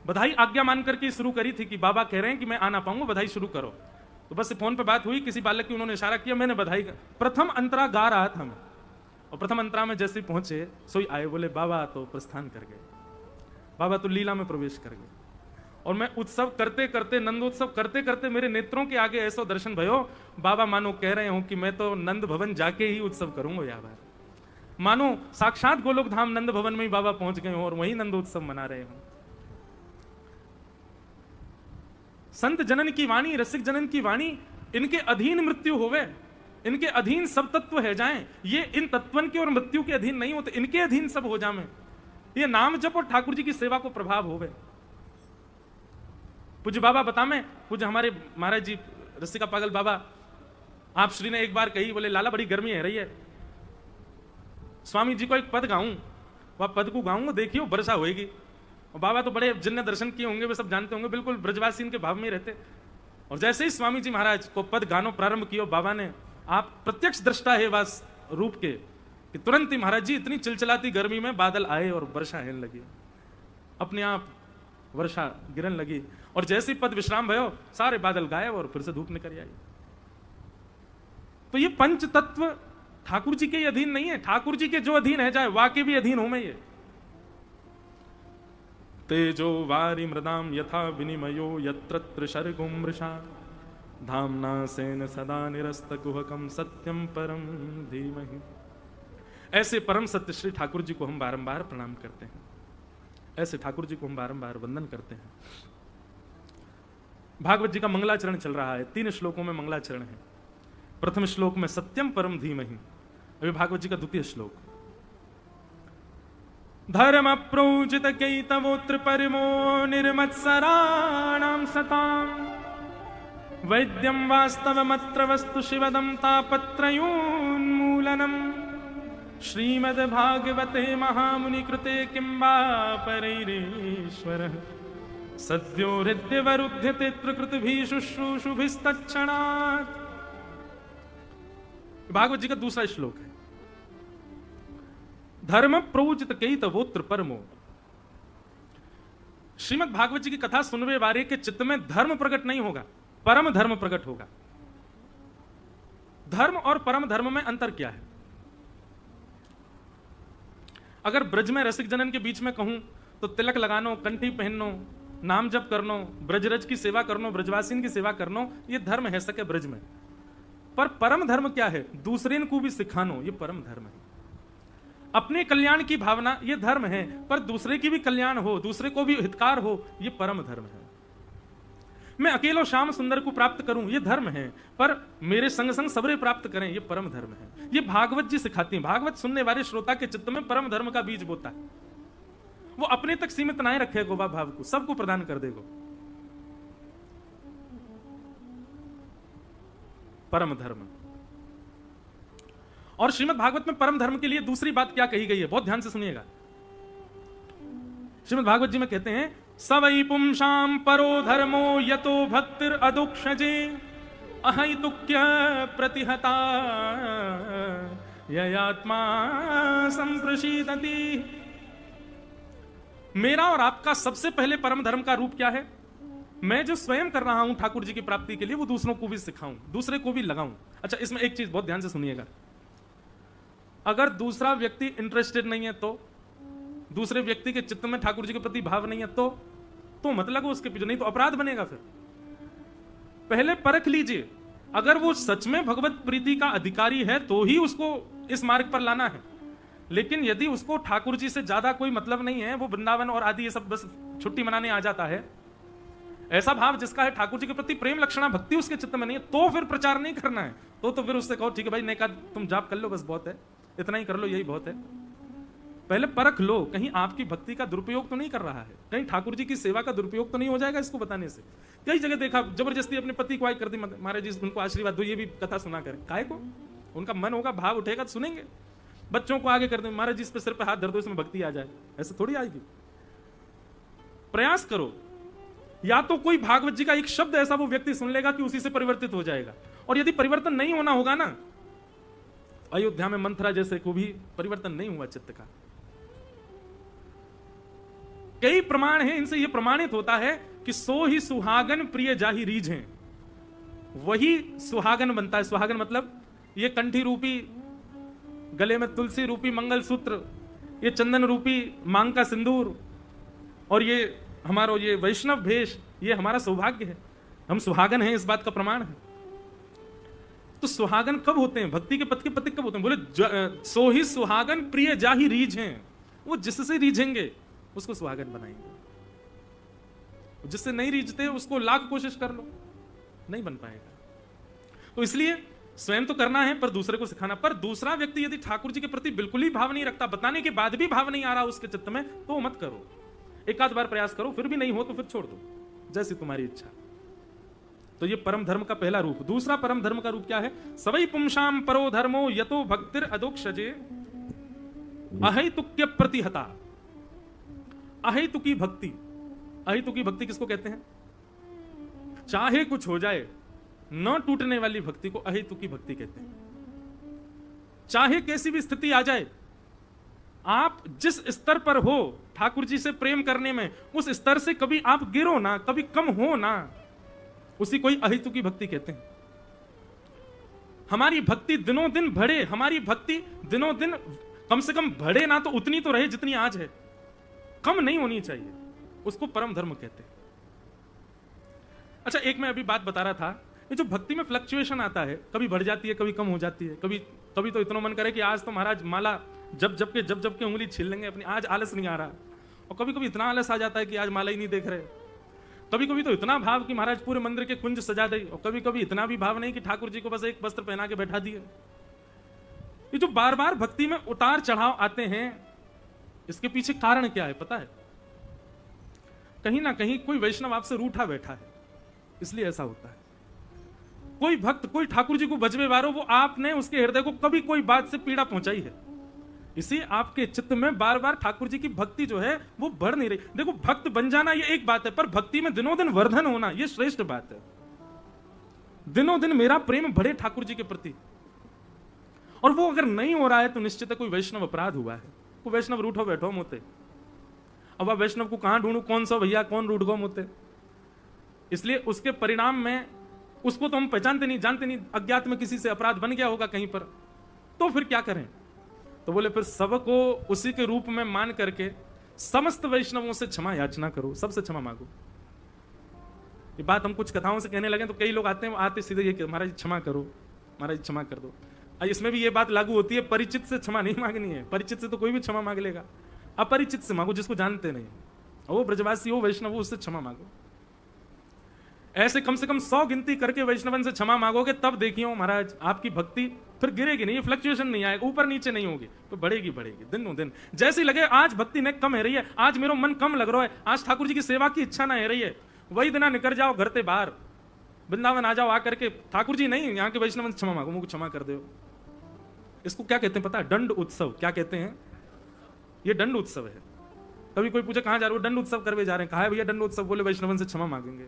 [SPEAKER 1] बधाई आज्ञा मान करके शुरू करी थी कि बाबा कह रहे हैं कि मैं आ ना पाऊंगा, बधाई शुरू करो। तो बस फोन पे बात हुई, किसी बालक की उन्होंने इशारा किया, मैंने बधाई प्रथम अंतरा गा रहा था मैं, और प्रथम अंतरा में जैसे पहुंचे सोई आए, बोले बाबा तो प्रस्थान कर गए, बाबा तो लीला में प्रवेश कर गए। और मैं उत्सव करते करते, नंदोत्सव करते करते मेरे नेत्रों के आगे ऐसा दर्शन भयो, बाबा मानो कह रहे हो कि मैं तो नंद भवन जाके ही उत्सव करूंगा। या बार मानो साक्षात गोलोक धाम नंद भवन में ही बाबा पहुंच गए हो और वही नंदोत्सव मना रहे हो। संत जनन की वाणी, रसिक जनन की वाणी, इनके अधीन मृत्यु होवे, इनके अधीन सब तत्व है जाएं, ये इन तत्वन के और मृत्यु के अधीन नहीं होते, इनके अधीन सब हो जाए। ये नाम जप और ठाकुर जी की सेवा को प्रभाव होवे। पूज्य बाबा बता में, पूज्य हमारे महाराज जी रसिका पागल बाबा, आप श्री ने एक बार कही, बोले लाला बड़ी गर्मी है रही है, स्वामी जी को एक पद गाऊं, वह पद को गाऊंगा देखियो वर्षा होएगी। और बाबा तो बड़े जिनने दर्शन किए होंगे वे सब जानते होंगे, बिल्कुल ब्रजवासी इनके भाव में रहते। और जैसे ही स्वामी जी महाराज को पद गानो प्रारंभ किया बाबा ने, आप प्रत्यक्ष दृष्टा है वास रूप के, कि तुरंत ही महाराज जी इतनी चिलचिलाती गर्मी में बादल आए और वर्षा होने लगी, अपने आप वर्षा गिरन लगी। और जैसे ही पद विश्राम भयो, सारे बादल गायब और फिर से धूप निकल आई। तो ये पंच तत्व ठाकुर जी के अधीन नहीं है, ठाकुर जी के जो अधीन है जाए वाके भी अधीन हो में। ये तेजो वारी मृदाम यथा विनिमयो यत्र शर्गुमृषा धामना सेन सदा निरस्त कुहकम सत्यम परम धीमहि। ऐसे परम सत्य श्री ठाकुर जी को हम बारंबार प्रणाम करते हैं, ऐसे ठाकुर जी को हम बारंबार वंदन करते हैं। भागवत जी का मंगलाचरण चल रहा है, 3 श्लोकों में मंगलाचरण है। प्रथम श्लोक में सत्यम परम धीमहि, अभी भागवत जी का द्वितीय श्लोक। धर्म प्रोजित कैतवोत्र परमो निर्मत्सराणां सतां वैद्यं वास्तवमत्र वस्तु शिवदं तापत्रयोन्मूलनम् श्रीमद्भागवते महामुनि कृते किं वा परैरीश्वरः सद्यो हृद्यवरुध्यते त्रिकृतिभिः शुश्रूषुभिस्तत्क्षणात्। भागवत जी का दूसरा श्लोक है। धर्म प्रोजित कैतवोत्र परमो, श्रीमद् भागवत जी की कथा सुनवे वाले के चित्त में धर्म प्रकट नहीं होगा, परम धर्म प्रकट होगा। धर्म और परम धर्म में अंतर क्या है? अगर ब्रज में रसिक जनन के बीच में कहूं तो तिलक लगानो, कंठी पहननो, नाम जप करनो, ब्रजरज की सेवा करनो, ब्रजवासीन की सेवा करनो, ये धर्म है सके ब्रज में। पर परम धर्म क्या है? दूसरे को भी सिखानो, ये परम धर्म है। अपने कल्याण की भावना ये धर्म है, पर दूसरे की भी कल्याण हो, दूसरे को भी हितकार हो, ये परम धर्म है। मैं अकेलो श्याम सुंदर को प्राप्त करूं, ये धर्म है, पर मेरे संग संग सबरे प्राप्त करें, ये परम धर्म है। ये भागवत जी सिखाती हैं। भागवत सुनने वाले श्रोता के चित्त में परम धर्म का बीज बोता है। वो अपने तक सीमित ना रखेगो वह भाव को, सबको प्रदान कर देगो। परम धर्म। और श्रीमद् भागवत में परम धर्म के लिए दूसरी बात क्या कही गई है, बहुत ध्यान से सुनिएगा। श्रीमद् भागवत जी में कहते हैं, सवै पुंसाम परो धर्मो यतो भक्तिर अदुक्षजे अहैतुक्य प्रतिहता ययात्मा संप्रशीदति। मेरा और आपका सबसे पहले परम धर्म का रूप क्या है? मैं जो स्वयं कर रहा हूं ठाकुर जी की प्राप्ति के लिए, वो दूसरों को भी सिखाऊं, दूसरे को भी लगाऊं। अच्छा, इसमें एक चीज बहुत ध्यान से सुनिएगा। अगर दूसरा व्यक्ति इंटरेस्टेड नहीं है, तो दूसरे व्यक्ति के चित्त में ठाकुर जी के प्रति भाव नहीं है, तो मत लगो उसके पीछे, नहीं तो अपराध बनेगा। फिर पहले परख लीजिए, अगर वो सच में भगवत प्रीति का अधिकारी है तो ही उसको इस मार्ग पर लाना है। लेकिन यदि उसको ठाकुर जी से ज्यादा कोई मतलब नहीं है, वो वृंदावन और आदि ये सब बस छुट्टी मनाने आ जाता है, ऐसा भाव जिसका है ठाकुर जी के प्रति प्रेम लक्षणा भक्ति उसके चित्त में नहीं है, तो फिर प्रचार नहीं करना है। तो फिर उससे कहो, ठीक है भाई, ने कहा तुम जाप कर लो, बस बहुत है, इतना ही कर लो, यही बहुत है। पहले परख लो, कहीं आपकी भक्ति का दुरुपयोग तो नहीं कर रहा है, कहीं ठाकुर जी की सेवा का दुरुपयोग तो नहीं हो जाएगा इसको बताने से। कई जगह देखा, जबरदस्ती अपने पति को आय कर दी, महाराज जी उनको आशीर्वाद दो, ये भी कथा सुना करें। काहे को? उनका मन होगा, भाव उठेगा तो सुनेंगे। बच्चों को आगे कर दे, महाराज जी इस पे सिर पे हाथ धर दो, इसमें भक्ति आ जाए, ऐसे थोड़ी आएगी। प्रयास करो, या तो कोई भागवत जी का एक शब्द ऐसा वो व्यक्ति सुन लेगा कि उसी से परिवर्तित हो जाएगा। और यदि परिवर्तन नहीं होना होगा ना, अयोध्या में मंथरा जैसे को भी परिवर्तन नहीं हुआ चित्त का। कई प्रमाण हैं, इनसे यह प्रमाणित होता है कि सो ही सुहागन प्रिय जाहि रीझें, वही सुहागन बनता है। सुहागन मतलब ये कंठी रूपी, गले में तुलसी रूपी मंगलसूत्र, ये चंदन रूपी मांग का सिंदूर, और ये हमारा ये वैष्णव भेष, ये हमारा सौभाग्य है। हम सुहागन हैं, इस बात का प्रमाण है। तो सुहागन कब होते हैं? भक्ति के पथ के पथिक कब होते हैं? बोले सो ही सुहागन प्रिय जाहि रीझें, वो जिससे रीझेंगे उसको सुहागन बनाएंगे। जिससे नहीं रीझते उसको लाख कोशिश कर लो, नहीं बन पाएगा। तो इसलिए स्वयं तो करना है, पर दूसरे को सिखाना। पर दूसरा व्यक्ति यदि ठाकुर जी के प्रति बिल्कुल ही भाव नहीं रखता, बताने के बाद भी भाव नहीं आ रहा उसके चित्त में, तो मत करो। एक आध बार प्रयास करो, फिर भी नहीं हो तो फिर छोड़ दो, जैसी तुम्हारी इच्छा। तो ये परम धर्म का पहला रूप। दूसरा परम धर्म का रूप क्या है? सवै पुंसाम परो धर्मो यतो भक्तिर अदोक्षजे अहैतुक्य प्रतिहता। अहैतुकी भक्ति, अहैतुकी भक्ति किसको कहते हैं? चाहे कुछ हो जाए न टूटने वाली भक्ति को अहैतुकी भक्ति कहते हैं। चाहे कैसी भी स्थिति आ जाए, आप जिस स्तर पर हो ठाकुर जी से प्रेम करने में, उस स्तर से कभी आप गिरो ना, कभी कम हो ना, उसी कोई अहैतुकी भक्ति कहते हैं। हमारी भक्ति दिनों दिन बढ़े, हमारी भक्ति दिनों दिन कम से कम बढ़े ना, तो उतनी तो रहे जितनी आज है, कम नहीं होनी चाहिए, उसको परम धर्म कहते हैं। अच्छा, एक मैं अभी बात बता रहा था, ये जो भक्ति में फ्लक्चुएशन आता है, कभी बढ़ जाती है, कभी कम हो जाती है, कभी तो इतना मन करे कि आज तो महाराज माला जब जब के उंगली छील लेंगे अपनी, आज आलस नहीं आ रहा। और कभी कभी इतना आलस आ जाता है कि आज माला ही नहीं देख रहे। कभी कभी तो इतना भाव कि महाराज पूरे मंदिर के कुंज सजा दे, और कभी कभी इतना भी भाव नहीं कि ठाकुर जी को बस एक वस्त्र पहना के बैठा दिए। ये जो बार बार भक्ति में उतार चढ़ाव आते हैं, इसके पीछे कारण क्या है पता है? कहीं ना कहीं कोई वैष्णव आपसे रूठा बैठा है, इसलिए ऐसा होता है। कोई भक्त, कोई ठाकुर जी को बजबे वारो, वो आपने उसके हृदय को कभी कोई बात से पीड़ा पहुंचाई है, इसी आपके चित्त में बार बार ठाकुर जी की भक्ति जो है वो बढ़ नहीं रही। देखो, भक्त बन जाना ये एक बात है, पर भक्ति में दिनों दिन वर्धन होना ये श्रेष्ठ बात है। दिनों दिन मेरा प्रेम बढ़े ठाकुर जी के प्रति, और वो अगर नहीं हो रहा है तो निश्चित है कोई वैष्णव अपराध हुआ है। कोई वैष्णव रूठो बैठो मोते, अब आप वैष्णव को कहां ढूंढू, कौन सा भैया कौन रूठ गो मोते। इसलिए उसके परिणाम में उसको तो हम पहचानते नहीं, जानते नहीं, अज्ञात में किसी से अपराध बन गया होगा कहीं पर, तो फिर क्या करें? तो बोले फिर सबको उसी के रूप में मान करके समस्त वैष्णवों से क्षमा याचना करो, सबसे क्षमा मांगो। ये बात हम कुछ कथाओं से कहने लगे तो कई लोग आते हैं, आते सीधे ये महाराज क्षमा करो, महाराज क्षमा कर दो। इसमें भी ये बात लागू होती है, परिचित से क्षमा नहीं मांगनी है। परिचित से तो कोई भी क्षमा मांग लेगा, अपरिचित से मांगो, जिसको जानते नहीं, वो ब्रजवासी हो, वैष्णव हो, उससे क्षमा मांगो। ऐसे कम से कम 100 गिनती करके वैष्णवन से क्षमा मांगोगे, तब देखियो महाराज आपकी भक्ति फिर गिरेगी नहीं, फ्लक्चुएशन नहीं आएगा, ऊपर नीचे नहीं होगी, तो बढ़ेगी बढ़ेगी दिनों दिन। जैसे लगे आज भक्ति ने कम है रही है, आज मेरा मन कम लग रहा है, आज ठाकुर जी की सेवा की इच्छा ना है रही है, वही दिना निकल जाओ घर से बाहर, वृंदावन आ जाओ, आकर के ठाकुर जी नहीं, यहाँ के वैष्णव से क्षमा मांगो, मुझे क्षमा कर दो। इसको क्या कहते हैं पता है? दंड उत्सव। क्या कहते हैं? ये दंड उत्सव है। कभी कोई पूछे कहां जा रहे हो? दंड उत्सव करवे जा रहे हैं। कहा है भैया दंड उत्सव? बोले वैष्णवन से क्षमा मांगेंगे।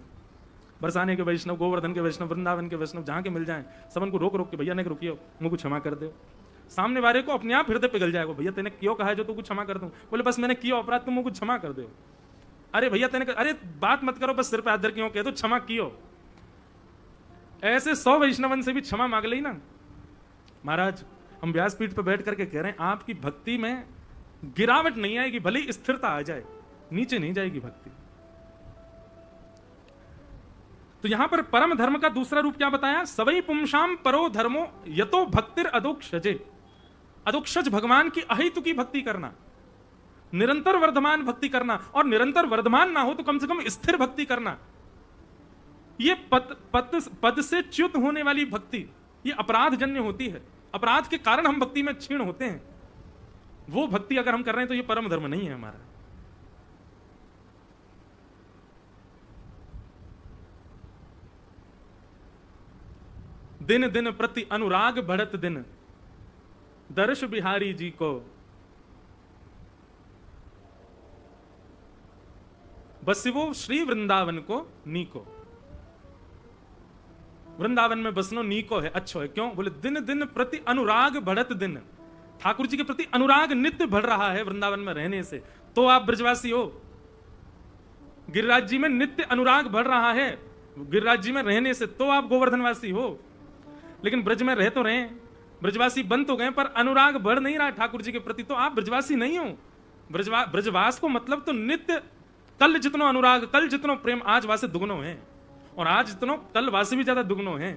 [SPEAKER 1] बरसाने के वैष्णव, गोवर्धन के वैष्णव, वृंदावन के वैष्णव, जहां के मिल जाएं, सबन को रोक रोक के भैया ने रुकियो, मुझको क्षमा कर दो। सामने वाले को अपने आप हृदय पिघल जाएगा, भैया तेने क्यों कहा है जो तू कुछ क्षमा कर दूं? बोले बस मैंने किया अपराध, तुम मुझको क्षमा कर दो। अरे भैया तेने, अरे बात मत करो, बस सिर पे हाथ धर क्यों कह दो क्षमा कियो। ऐसे 100 वैष्णवन से भी क्षमा मांग ली ना महाराज, हम व्यासपीठ पर बैठ करके कह रहे हैं आपकी भक्ति में गिरावट नहीं आएगी, भले ही स्थिरता आ जाए, नीचे नहीं जाएगी भक्ति। तो यहां पर परम धर्म का दूसरा रूप क्या बताया? सवई पुंसाम परो धर्मो यतो भक्तिर अदोक्षजे। अदोक्षज भगवान की अहितु की भक्ति करना, निरंतर वर्धमान भक्ति करना, और निरंतर वर्धमान ना हो तो कम से कम स्थिर भक्ति करना। ये पद से च्युत होने वाली भक्ति ये अपराध जन्य होती है, अपराध के कारण हम भक्ति में क्षीण होते हैं। वो भक्ति अगर हम कर रहे हैं तो ये परम धर्म नहीं है हमारा। दिन दिन प्रति अनुराग बढ़त दिन, दर्श बिहारी जी को बसिवो श्री वृंदावन को नीको। वृंदावन में बसनो नीको है, अच्छो है। क्यों? बोले दिन दिन प्रति अनुराग बढ़त दिन, ठाकुर जी के प्रति अनुराग नित्य बढ़ रहा है वृंदावन में रहने से, तो आप ब्रजवासी हो। गिरिराज जी में नित्य अनुराग बढ़ रहा है गिरिराज जी में रहने से, तो आप गोवर्धनवासी हो। लेकिन ब्रज में रह तो रहे, ब्रजवासी बन तो गए, पर अनुराग बढ़ नहीं रहा ठाकुर जी के प्रति, तो आप ब्रजवासी नहीं हो। ब्रजवास को मतलब तो नित्य, कल जितनो अनुराग, कल जितनो प्रेम, आज वासे दुगनो है, और आज जितनो कल वासे भी ज्यादा दुगनो है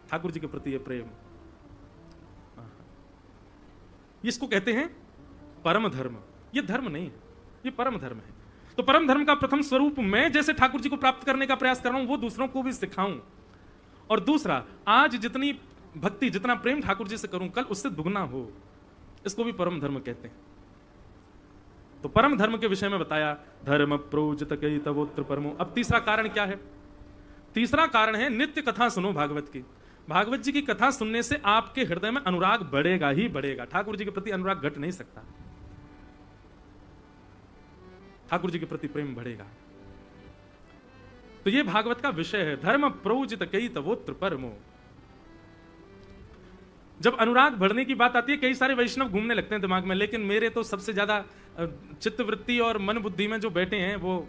[SPEAKER 1] ठाकुर जी के प्रति ये प्रेम। इसको कहते हैं परम धर्म। ये धर्म नहीं है, ये परम धर्म है। तो परम धर्म का प्रथम स्वरूप मैं जैसे ठाकुर जी को प्राप्त करने का प्रयास कर रहा हूं, वो दूसरों को भी सिखाऊं। और दूसरा, आज जितनी भक्ति, जितना प्रेम ठाकुर जी से करूं, कल उससे दुगना हो, इसको भी परम धर्म कहते हैं। तो परम धर्म के विषय में बताया, धर्म प्रोजित कई तवोत्र परमो। अब तीसरा कारण क्या है? तीसरा कारण है नित्य कथा सुनो भागवत की। भागवत जी की कथा सुनने से आपके हृदय में अनुराग बढ़ेगा ही बढ़ेगा। ठाकुर जी के प्रति अनुराग घट नहीं सकता, ठाकुर जी के प्रति प्रेम बढ़ेगा। तो ये भागवत का विषय है, धर्म प्रोजित कई तवोत्र परमो। जब अनुराग बढ़ने की बात आती है, कई सारे वैष्णव घूमने लगते हैं दिमाग में, लेकिन मेरे तो सबसे ज्यादा चित्तवृत्ति और मन बुद्धि में जो बैठे हैं वो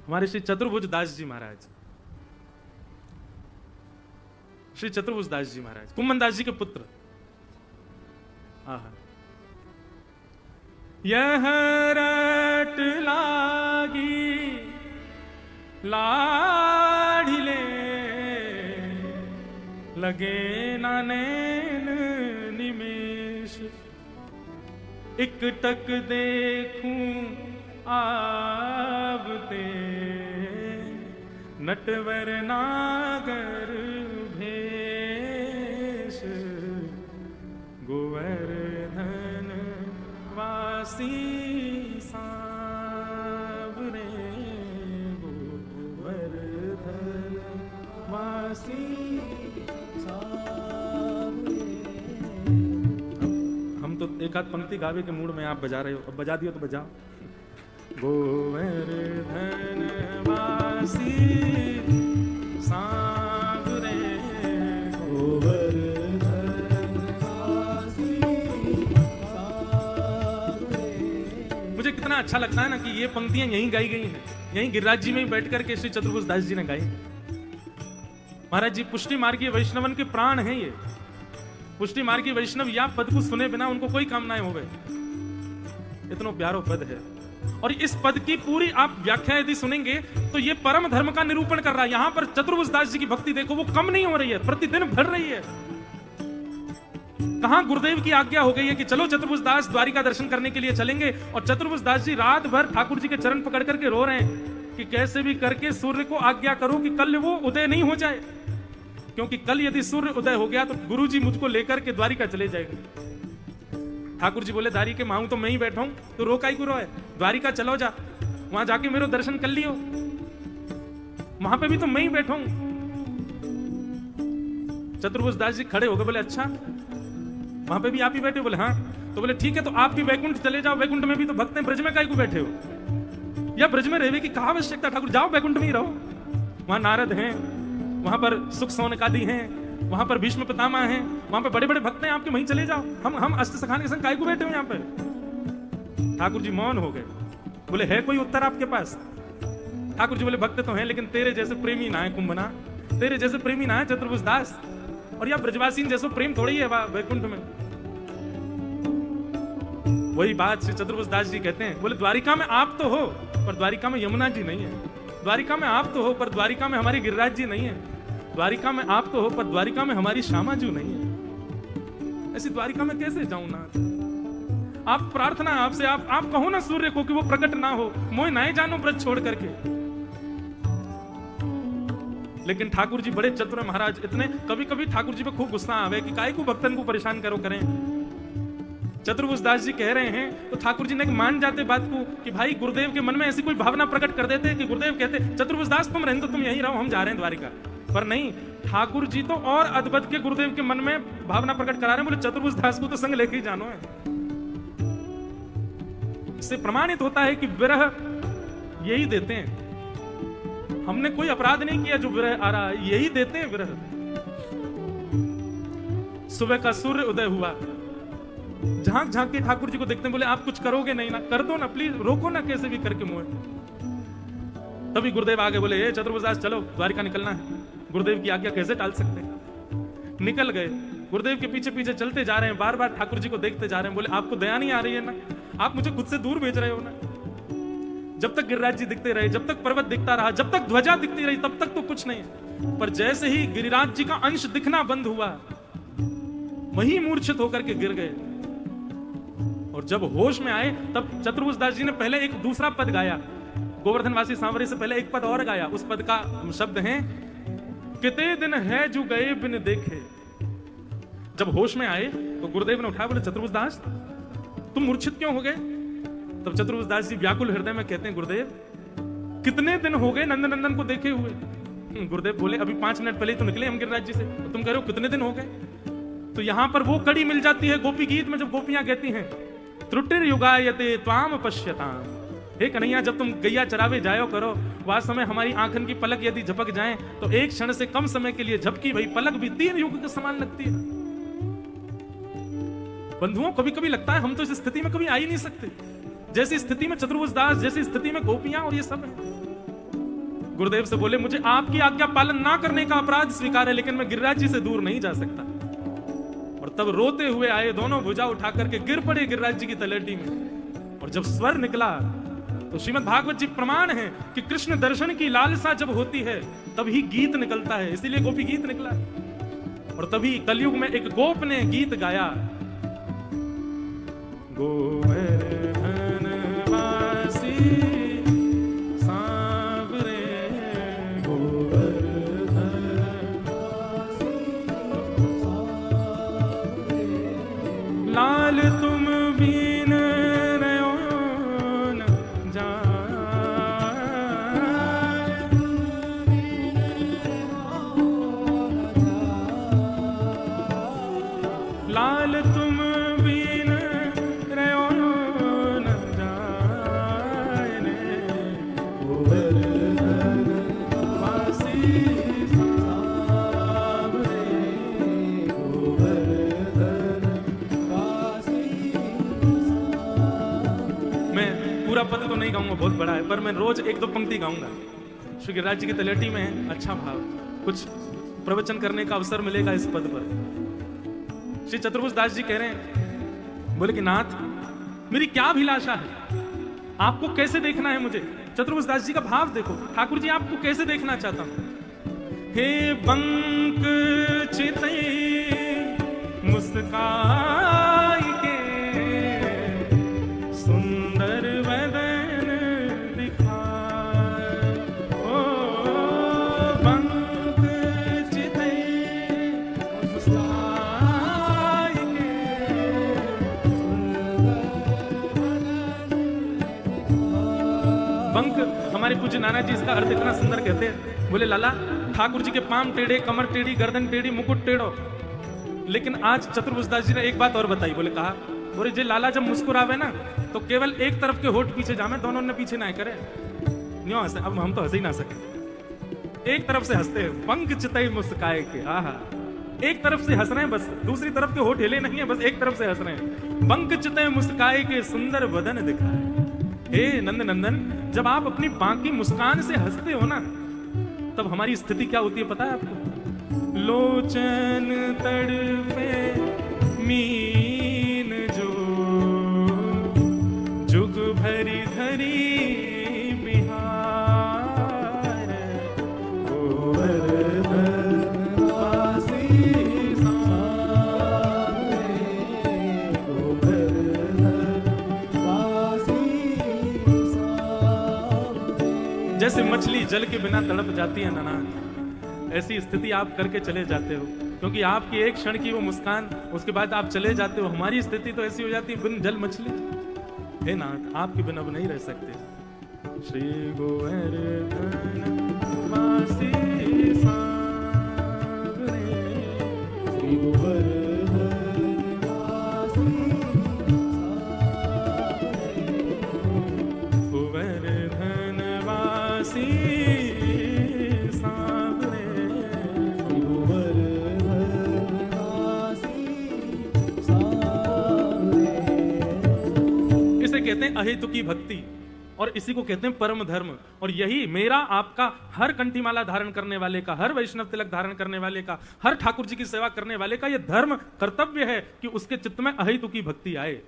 [SPEAKER 1] हमारे श्री चतुर्भुज दास जी महाराज, श्री चतुर्भुज दास जी महाराज, कुम्मन दास जी के पुत्र। यह रट लागी लाढ़िले लगे ना नैन निमेश, एक टक देखूं आवते नटवर नागर भेष, गोवर्धन वासी सांवरे, गोवर्धन वासी सांवरे। हम तो एक आध पंक्ति गावे के मूड में आप बजा रहे हो, अब बजा दियो तो बजाओ। गोवर्धन वासी सांवरे, गोवर्धन वासी सांवरे। मुझे कितना अच्छा लगता है ना कि ये पंक्तियां यहीं गाई गई हैं, यहीं गिरिराज जी में ही बैठ करके श्री चतुर्भुज दास जी ने गाई। महाराज जी पुष्टि मार्गीय वैष्णवन के प्राण हैं ये। पुष्टि मार्गीय वैष्णव या पद को सुने बिना उनको कोई कामनाएं हो गए, इतना प्यारो पद है। और इस पद की पूरी आप व्याख्या यदि सुनेंगे तो ये परम धर्म का निरूपण कर रहा है। यहां पर चतुर्भुज दास जी की भक्ति देखो, वो कम नहीं हो रही है, प्रतिदिन बढ़ रही है। कहां गुरुदेव की आज्ञा हो गई है कि चलो चतुर्भुज दास द्वारिका दर्शन करने के लिए चलेंगे, और चतुर्भुज दास जी रात भर ठाकुर जी के चरण पकड़ करके रो रहे हैं कि कैसे भी करके सूर्य को आज्ञा करो कि कल वो उदय नहीं हो जाए, क्योंकि कल यदि सूर्य उदय हो गया तो गुरु जी मुझको लेकर के द्वारिका चले जाएंगे। ठाकुर जी बोले द्वारिका में आऊं तो मैं ही बैठा हूं, तो रो काई को रो है, द्वारिका चलो जा, वहां जाके मेरे दर्शन कर लियो, वहां पे भी तो मैं ही बैठा हूं। चतुर्भुज दास जी खड़े हो गए, बोले अच्छा वहां पे भी आप ही बैठे हो? बोले हाँ। तो बोले ठीक है, तो आप भी वैकुंठ चले जाओ, वैकुंठ में भी तो भक्त हैं, ब्रज में काहे को बैठे हो, या ब्रज में रहने की कहा आवश्यकता, ठाकुर जाओ वैकुंठ में ही रहो, वहां नारद हैं, वहां पर सुख सौनकादि हैं, वहां पर भीष्म पितामह हैं, वहां पे बड़े बड़े भक्त हैं आपके, वहीं चले जाओ, हम अष्ट सखाने के संग काहे को बैठे हो यहाँ पे। ठाकुर जी मौन हो गए, बोले है कोई उत्तर आपके पास? ठाकुर जी बोले भक्त तो हैं, लेकिन तेरे जैसे प्रेमी ना है कुंभना, तेरे जैसे प्रेमी ना है चतुर्भुज दास, और यह ब्रजवासी जैसे प्रेम थोड़ी है वैकुंठ में। वही बात श्री चतुर्भुज दास जी कहते हैं, बोले द्वारिका में आप तो हो पर द्वारिका में यमुना जी नहीं है, द्वारिका में आप तो हो पर द्वारिका में हमारी गिरिराज जी नहीं है, द्वारिका में आप तो हो पर द्वारिका में हमारी श्यामा जी नहीं है। ऐसी द्वारिका में कैसे जाऊं ना? आप प्रार्थना आपसे, आप कहो ना सूर्य को कि वो प्रकट ना हो, मोह ना जानो ब्रज छोड़ करके। लेकिन ठाकुर जी बड़े चतुर महाराज, इतने कभी कभी ठाकुर जी पे खूब गुस्सा आवे कि काहे को भक्तन को परेशान करें। चतुर्भुज दास जी कह रहे हैं तो ठाकुर जी ने मान जाते बात को कि भाई गुरुदेव के मन में ऐसी कोई भावना प्रकट कर देते कि गुरुदेव कहते चतुर्भुज दास तुम रहने, तो तुम यहीं रहो, हम जा रहे हैं द्वारिका। पर नहीं, ठाकुर जी तो और अद्भुत के गुरुदेव के मन में भावना प्रकट करा रहे हैं, बोले चतुर्भुज दास को तो संग लेके ही जानो है। इससे प्रमाणित होता है कि विरह यही देते हैं, हमने कोई अपराध नहीं किया जो विरह आ रहा है, यही देते हैं विरह। सुबह का सूर्य उदय हुआ, झांक झांक के ठाकुर जी को देखते हैं, बोले आप कुछ करोगे नहीं ना, कर दो ना प्लीज, रोको ना कैसे भी करके मुझे। तभी गुरुदेव आगे बोले ए चतुर्भुज दास चलो द्वारिका निकलना है, गुरुदेव की आज्ञा कैसे टाल सकते हैं। निकल गए, गुरुदेव के पीछे पीछे चलते जा रहे हैं, बार बार ठाकुर जी को देखते जा रहे हैं, बोले आपको दया नहीं आ रही है ना, आप मुझे खुद से दूर भेज रहे हो ना। जब तक गिरिराज जी दिखते रहे, जब तक पर्वत दिखता रहा, जब तक ध्वजा दिखती रही, तब तक तो कुछ नहीं, पर जैसे ही गिरिराज जी का अंश दिखना बंद हुआ, वही मूर्छित होकर के गिर गए। और जब होश में आए तब चतुर्भुज दास जी ने पहले एक दूसरा पद गाया, गोवर्धनवासी सांवरे से पहले एक पद और गाया। उस पद का शब्द है कितने दिन है जो गए बिन देखे। जब होश में आए तो गुरुदेव ने उठाया, बोले चतुर्भुज दास तुम मूर्छित क्यों हो गए? तब चतुर्भुज दास जी व्याकुल हृदय में कहते हैं, गुरुदेव कितने दिन हो गए नंदनंदन को देखे हुए। गुरुदेव बोले अभी 5 मिनट पहले तो निकले हम गिरिराज जी से, तो तुम कह रहे हो कितने दिन हो गए। तो यहां पर वो कड़ी मिल जाती है गोपी गीत में, जब गोपियां कहती हैं त्रुटिर युगायते त्वाम पश्यताम, हे कन्हैया जब तुम गैया चरावे जायो करो, वह समय हमारी आंखन की पलक यदि झपक जाए तो एक क्षण से कम समय के लिए झपकी वही पलक भी 3 युग के समान लगती है। बंधुओं कभी कभी लगता है हम तो इस स्थिति में कभी आ ही नहीं सकते, जैसी स्थिति में चतुर्भुज दास, जैसी स्थिति में गोपियां और ये सब है। गुरुदेव से बोले मुझे आपकी आज्ञा पालन ना करने का अपराध स्वीकार है, लेकिन मैं गिरिराज जी से दूर नहीं जा सकता। और तब रोते हुए आए, दोनों भुजा उठा करके गिर पड़े गिरिराज जी की तलेटी में। और जब स्वर निकला तो श्रीमद् भागवत जी प्रमाण है कि कृष्ण दर्शन की लालसा जब होती है तभी गीत निकलता है, इसीलिए गोपी गीत निकला। और तभी कलयुग में एक गोप ने गीत गाया, गोवर्धन वासी सांवरे गोवर्धन लाल तुम बीन रहो न जाए, लाल तुम बीन रहो न जाए, गोवर्धन वासी सांवरे गोवर्धन। मैं पूरा पद तो नहीं गाऊंगा, बहुत बड़ा है, पर मैं रोज 1-2 पंक्ति गाऊंगा। श्री गिरिराज जी की तलेटी में अच्छा भाव, कुछ प्रवचन करने का अवसर मिलेगा इस पद पर। श्री चतुर्भुज दास जी कह रहे हैं, बोले कि नाथ मेरी क्या अभिलाषा है, आपको कैसे देखना है मुझे। चतुर्भुज दास जी का भाव देखो, ठाकुर जी आपको कैसे देखना चाहता हूं। हे बंक चितई मुस मुस्काई के सुंदर वदन दिखाए। ओ पंख चितई मुस्काई के पंख। हमारे पूज्य नाना जी इसका अर्थ इतना सुंदर कहते हैं, बोले लाला ठाकुर जी के पांव टेढ़े, कमर टेढ़ी, गर्दन टेढ़ी, मुकुट टेढ़ो। लेकिन आज चतुर्भुजदास जी ने एक बात और बताई, बोले कहा बोले जे लाला जब मुस्कुरावे ना तो केवल एक तरफ के होठ पीछे जामे, दोनों ने पीछे ना करे। न्यों हंसे, अब हम तो हंस ही ना सके, एक तरफ से हंसते हैं। पंख चितई मुस्काए के, आहा एक तरफ से हंस रहे हैं बस, दूसरी तरफ के होठ हिले नहीं है, बस एक तरफ से हंस रहे हैं। पंख चितई मुस्काए के सुंदर वदन दिखाए। हे नंद नंदन, जब आप अपनी बाकी मुस्कान से हंसते हो ना, तब हमारी स्थिति क्या होती है पता है आपको? लोचन तड़पे मीन जो जुग भरी धरी बिहार, गोवर्धन वासी सारे, गोवर्धन वासी सारे। जैसे मछली जल के बिना तड़प जाती है नाना, ऐसी स्थिति आप करके चले जाते हो, क्योंकि आपकी एक क्षण की वो मुस्कान, उसके बाद आप चले जाते हो। हमारी स्थिति तो ऐसी हो जाती है बिन जल मछली। हे नाथ, आपके बिना अब नहीं रह सकते। श्री गोवर्धन वासी सावरे, श्री गोवर्धन वासी सावरे, गोवर्धन वासी कहते हैं अहेतुकी भक्ति, और इसी को कहते हैं परम धर्म। और यही मेरा आपका, हर कंठीमाला धारण करने वाले का, हर वैष्णव तिलक धारण करने वाले का, हर ठाकुर जी की सेवा करने वाले का यह धर्म कर्तव्य है कि उसके चित्त में अहेतुकी भक्ति आए।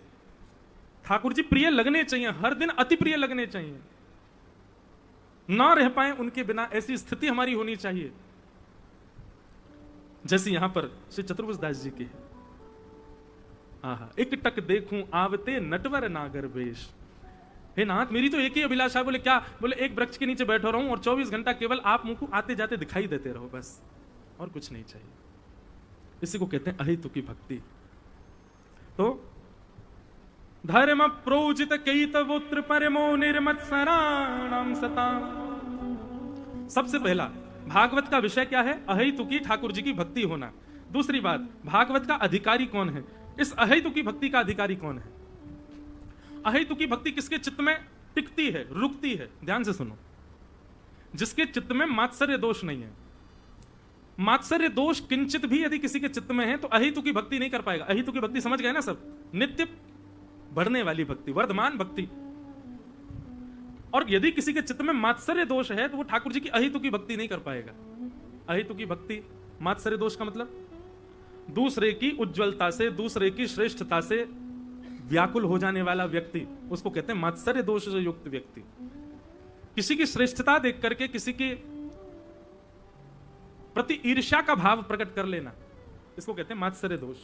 [SPEAKER 1] ठाकुर जी प्रिय लगने चाहिए, हर दिन अति प्रिय लगने चाहिए, ना रह पाए उनके बिना, ऐसी स्थिति हमारी होनी चाहिए। जैसे यहां पर श्री चतुर्भुजदास जी की है, आहा एक टक देखूं आवते नटवर नागर वेश। हे नाथ, मेरी तो एक ही अभिलाषा है। बोले क्या? बोले एक वृक्ष के नीचे बैठा रहूं और 24 घंटा केवल आप मुझको आते जाते दिखाई देते रहो, बस, और कुछ नहीं चाहिए। इसी को कहते हैं अहेतुकी भक्ति। तो धर्म प्रोजित कैतवोत्र परमो निर्मत्सराणाम सता। सबसे पहला भागवत का विषय क्या है? अहेतुकी ठाकुर जी की भक्ति होना। दूसरी बात, भागवत का अधिकारी कौन है? इस अहेतुकी भक्ति का अधिकारी कौन है? अहेतुकी भक्ति किसके चित्त में टिकती है, रुकती है? ध्यान से सुनो। जिसके चित्त में मात्सर्य दोष नहीं है। मात्सर्य दोष किंचित भी यदि किसी के चित्त में है तो अहेतुकी भक्ति नहीं कर पाएगा। अहेतुकी भक्ति समझ गए ना सब? नित्य बढ़ने वाली भक्ति, वर्धमान भक्ति। और यदि किसी के चित्त में मात्सर्य दोष है तो वो ठाकुर जी की अहेतुकी भक्ति नहीं कर पाएगा। अहेतुकी भक्ति, मात्सर्य दोष का मतलब दूसरे की उज्ज्वलता से, दूसरे की श्रेष्ठता से व्याकुल हो जाने वाला व्यक्ति, उसको कहते हैं मात्सर्य दोष से युक्त व्यक्ति। किसी की श्रेष्ठता देख करके किसी की प्रति ईर्ष्या का भाव प्रकट कर लेना, इसको कहते हैं मात्सर्य दोष।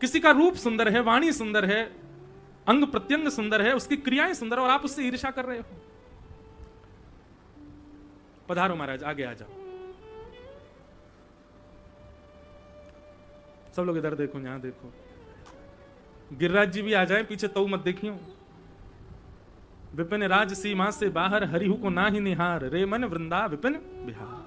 [SPEAKER 1] किसी का रूप सुंदर है, वाणी सुंदर है, अंग प्रत्यंग सुंदर है, उसकी क्रियाएं सुंदर, और आप उससे ईर्ष्या कर रहे हो। पधारो महाराज, आगे आ जाओ। सब लोग इधर देखो, यहां देखो। गिरिराज जी भी आ जाए पीछे, तो मत देखियो। विपिन राज सीमा से बाहर, हरिहु को ना ही निहार, रे मन वृंदा विपिन बिहार।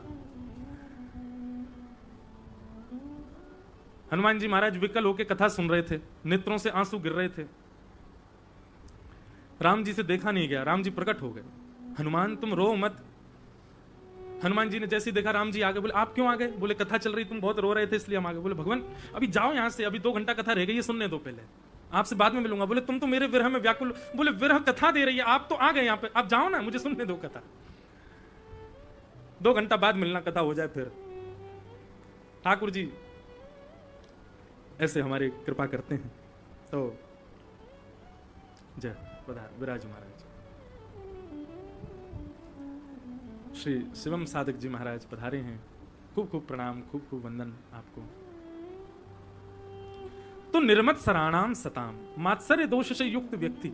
[SPEAKER 1] हनुमान जी महाराज विकल होकर कथा सुन रहे थे, नेत्रों से आंसू गिर रहे थे। राम जी से देखा नहीं गया, राम जी प्रकट हो गए। हनुमान तुम रो मत। हनुमान जी ने जैसे देखा राम जी आ गए, बोले आप क्यों आ गए? बोले कथा चल रही, तुम बहुत रो रहे थे इसलिए हम आ गए। बोले भगवान अभी जाओ यहां से, अभी 2 घंटा कथा रह गई है, सुनने दो पहले, आपसे बाद में मिलूंगा। बोले तुम तो मेरे विरह में व्याकुल। बोले विरह कथा दे रही है, आप तो आ गए यहाँ पे, आप जाओ ना, मुझे सुनने दो कथा। 2 घंटा बाद मिलना, कथा हो जाए फिर। ठाकुर जी ऐसे हमारे कृपा करते हैं। तो जय पधार विराज महाराज। श्री शिवम साधक जी महाराज पधारे हैं। खूब खूब प्रणाम, खूब खूब वंदन आपको। तो निर्मत्सराणाम सताम, मात्सर्य दोष से युक्त व्यक्ति,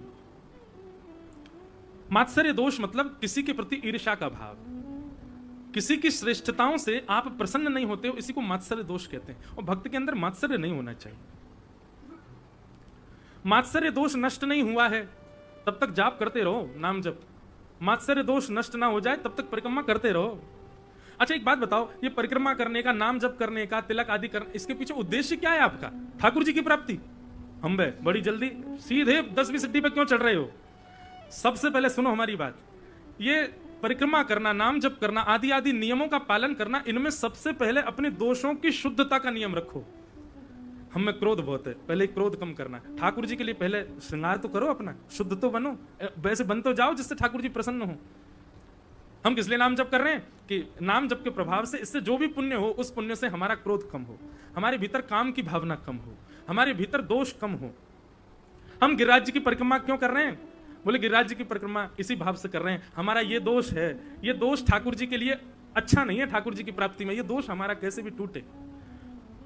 [SPEAKER 1] मात्सर्य दोष मतलब किसी के प्रति ईर्ष्या का भाव, किसी की श्रेष्ठताओं से आप प्रसन्न नहीं होते हो, इसी को मात्सर्य दोष कहते हैं। और भक्त के अंदर मात्सर्य नहीं होना चाहिए। मात्सर्य दोष नष्ट नहीं हुआ है तब तक जाप करते रहो, नाम जप। मात्सर्य दोष नष्ट ना हो जाए तब तक परिक्रमा करते रहो। अच्छा एक बात बताओ, ये परिक्रमा करने का, नाम जप करने का, तिलक आदि करने, इसके पीछे उद्देश्य क्या है आपका? ठाकुर जी की प्राप्ति। हम बड़ी जल्दी सीधे 10वीं सिद्धि पे क्यों चढ़ रहे हो? सबसे पहले सुनो हमारी बात। ये परिक्रमा करना, नाम जप करना, आदि आदि नियमों का पालन करना, इनमें सबसे पहले अपने दोषों की शुद्धता का नियम रखो। हम में क्रोध बहुत है, पहले क्रोध कम करना है। ठाकुर जी के लिए पहले श्रृंगार तो करो अपना, शुद्ध तो बनो, वैसे बन तो जाओ जिससे ठाकुर जी प्रसन्न हो। हम किस लिए नाम जप कर रहे हैं? कि नाम जप के प्रभाव से, इससे जो भी पुण्य हो, उस पुण्य से हमारा क्रोध कम हो, हमारे भीतर काम की भावना कम हो, हमारे भीतर दोष कम हो। हम गिरिराज जी की परिक्रमा क्यों कर रहे हैं? बोले गिरिराज जी की परिक्रमा इसी भाव से कर रहे हैं, हमारा ये दोष है, ये दोष ठाकुर जी के लिए अच्छा नहीं है, ठाकुर जी की प्राप्ति में ये दोष हमारा कैसे भी टूटे।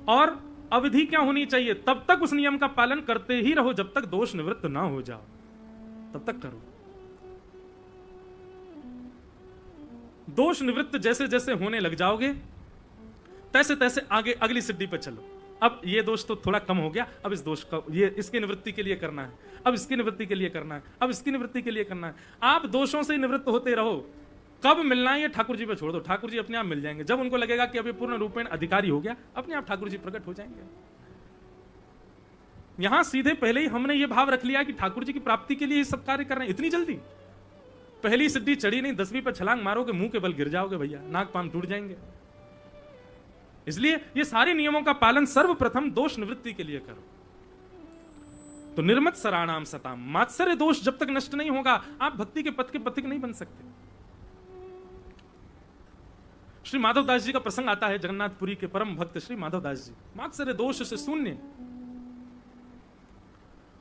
[SPEAKER 1] और अवधि क्या होनी चाहिए? तब तक उस नियम का पालन करते ही रहो जब तक दोष निवृत्त ना हो जाओ, तब तक करो। दोष निवृत्त जैसे जैसे होने लग जाओगे तैसे तैसे आगे अगली सिद्धि पर चलो। अब ये दोष तो थोड़ा कम हो गया, अब इस दोष का, ये इसकी निवृत्ति के लिए करना है, अब इसकी निवृत्ति के लिए करना है, अब इसकी निवृत्ति के लिए करना है। आप दोषों से निवृत्त होते रहो। कब मिलना है ये ठाकुर जी पे छोड़ दो, ठाकुर जी अपने आप मिल जाएंगे। जब उनको लगेगा कि अभी पूर्ण रूपेण अधिकारी हो गया, अपने आप ठाकुर जी प्रकट हो जाएंगे। यहां सीधे पहले ही हमने ये भाव रख लिया कि ठाकुर जी की प्राप्ति के लिए ये सब कार्य कर रहे हैं। इतनी जल्दी पहली सिद्धि चढ़ी नहीं, 10वीं पर छलांग मारोगे, मुंह के बल गिर जाओगे भैया, नाक पाम टूट जाएंगे। इसलिए ये सारे नियमों का पालन सर्वप्रथम दोष निवृत्ति के लिए करो। तो निर्मत्सराणाम सताम, मात्सर्य दोष जब तक नष्ट नहीं होगा आप भक्ति के पथ के पथिक नहीं बन सकते। श्री माधवदास जी का प्रसंग आता है, जगन्नाथपुरी के परम भक्त श्री माधवदास जी, मात्सर्य दोष से शून्य,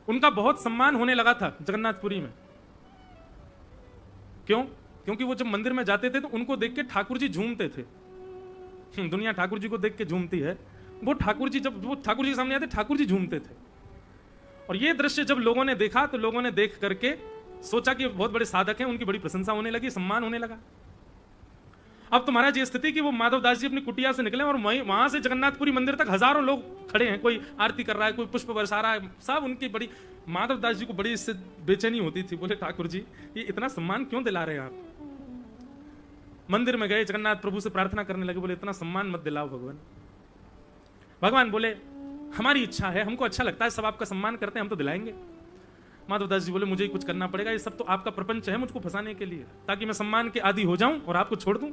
[SPEAKER 1] उनका बहुत सम्मान होने लगा था जगन्नाथपुरी में। क्यों? क्योंकि वो जब मंदिर में जाते थे तो उनको देख के ठाकुर जी झूमते थे। दुनिया ठाकुर जी को देख के झूमती है, वो ठाकुर जी, जब वो ठाकुर जी के सामने आते ठाकुर जी झूमते थे। और ये दृश्य जब लोगों ने देखा तो लोगों ने देख करके सोचा कि बहुत बड़े साधक हैं, उनकी बड़ी प्रशंसा होने लगी, सम्मान होने लगा। अब तो महाराज ये स्थिति कि वो माधवदास जी अपनी कुटिया से निकले और वहां से जगन्नाथपुरी मंदिर तक हजारों लोग खड़े हैं, कोई आरती कर रहा है, कोई पुष्प बरसा रहा है, सब उनकी बड़ी, माधवदास जी को बड़ी इससे बेचैनी होती थी। बोले ठाकुर जी ये इतना सम्मान क्यों दिला रहे हैं आप? मंदिर में गए, जगन्नाथ प्रभु से प्रार्थना करने लगे, बोले इतना सम्मान मत दिलाओ भगवान। भगवान बोले हमारी इच्छा है, हमको अच्छा लगता है, सब आपका सम्मान करते हैं, हम तो दिलाएंगे। माधवदास जी बोले मुझे ही कुछ करना पड़ेगा, ये सब तो आपका प्रपंच है मुझको फंसाने के लिए, ताकि मैं सम्मान के आदी हो जाऊं और आपको छोड़ दूं।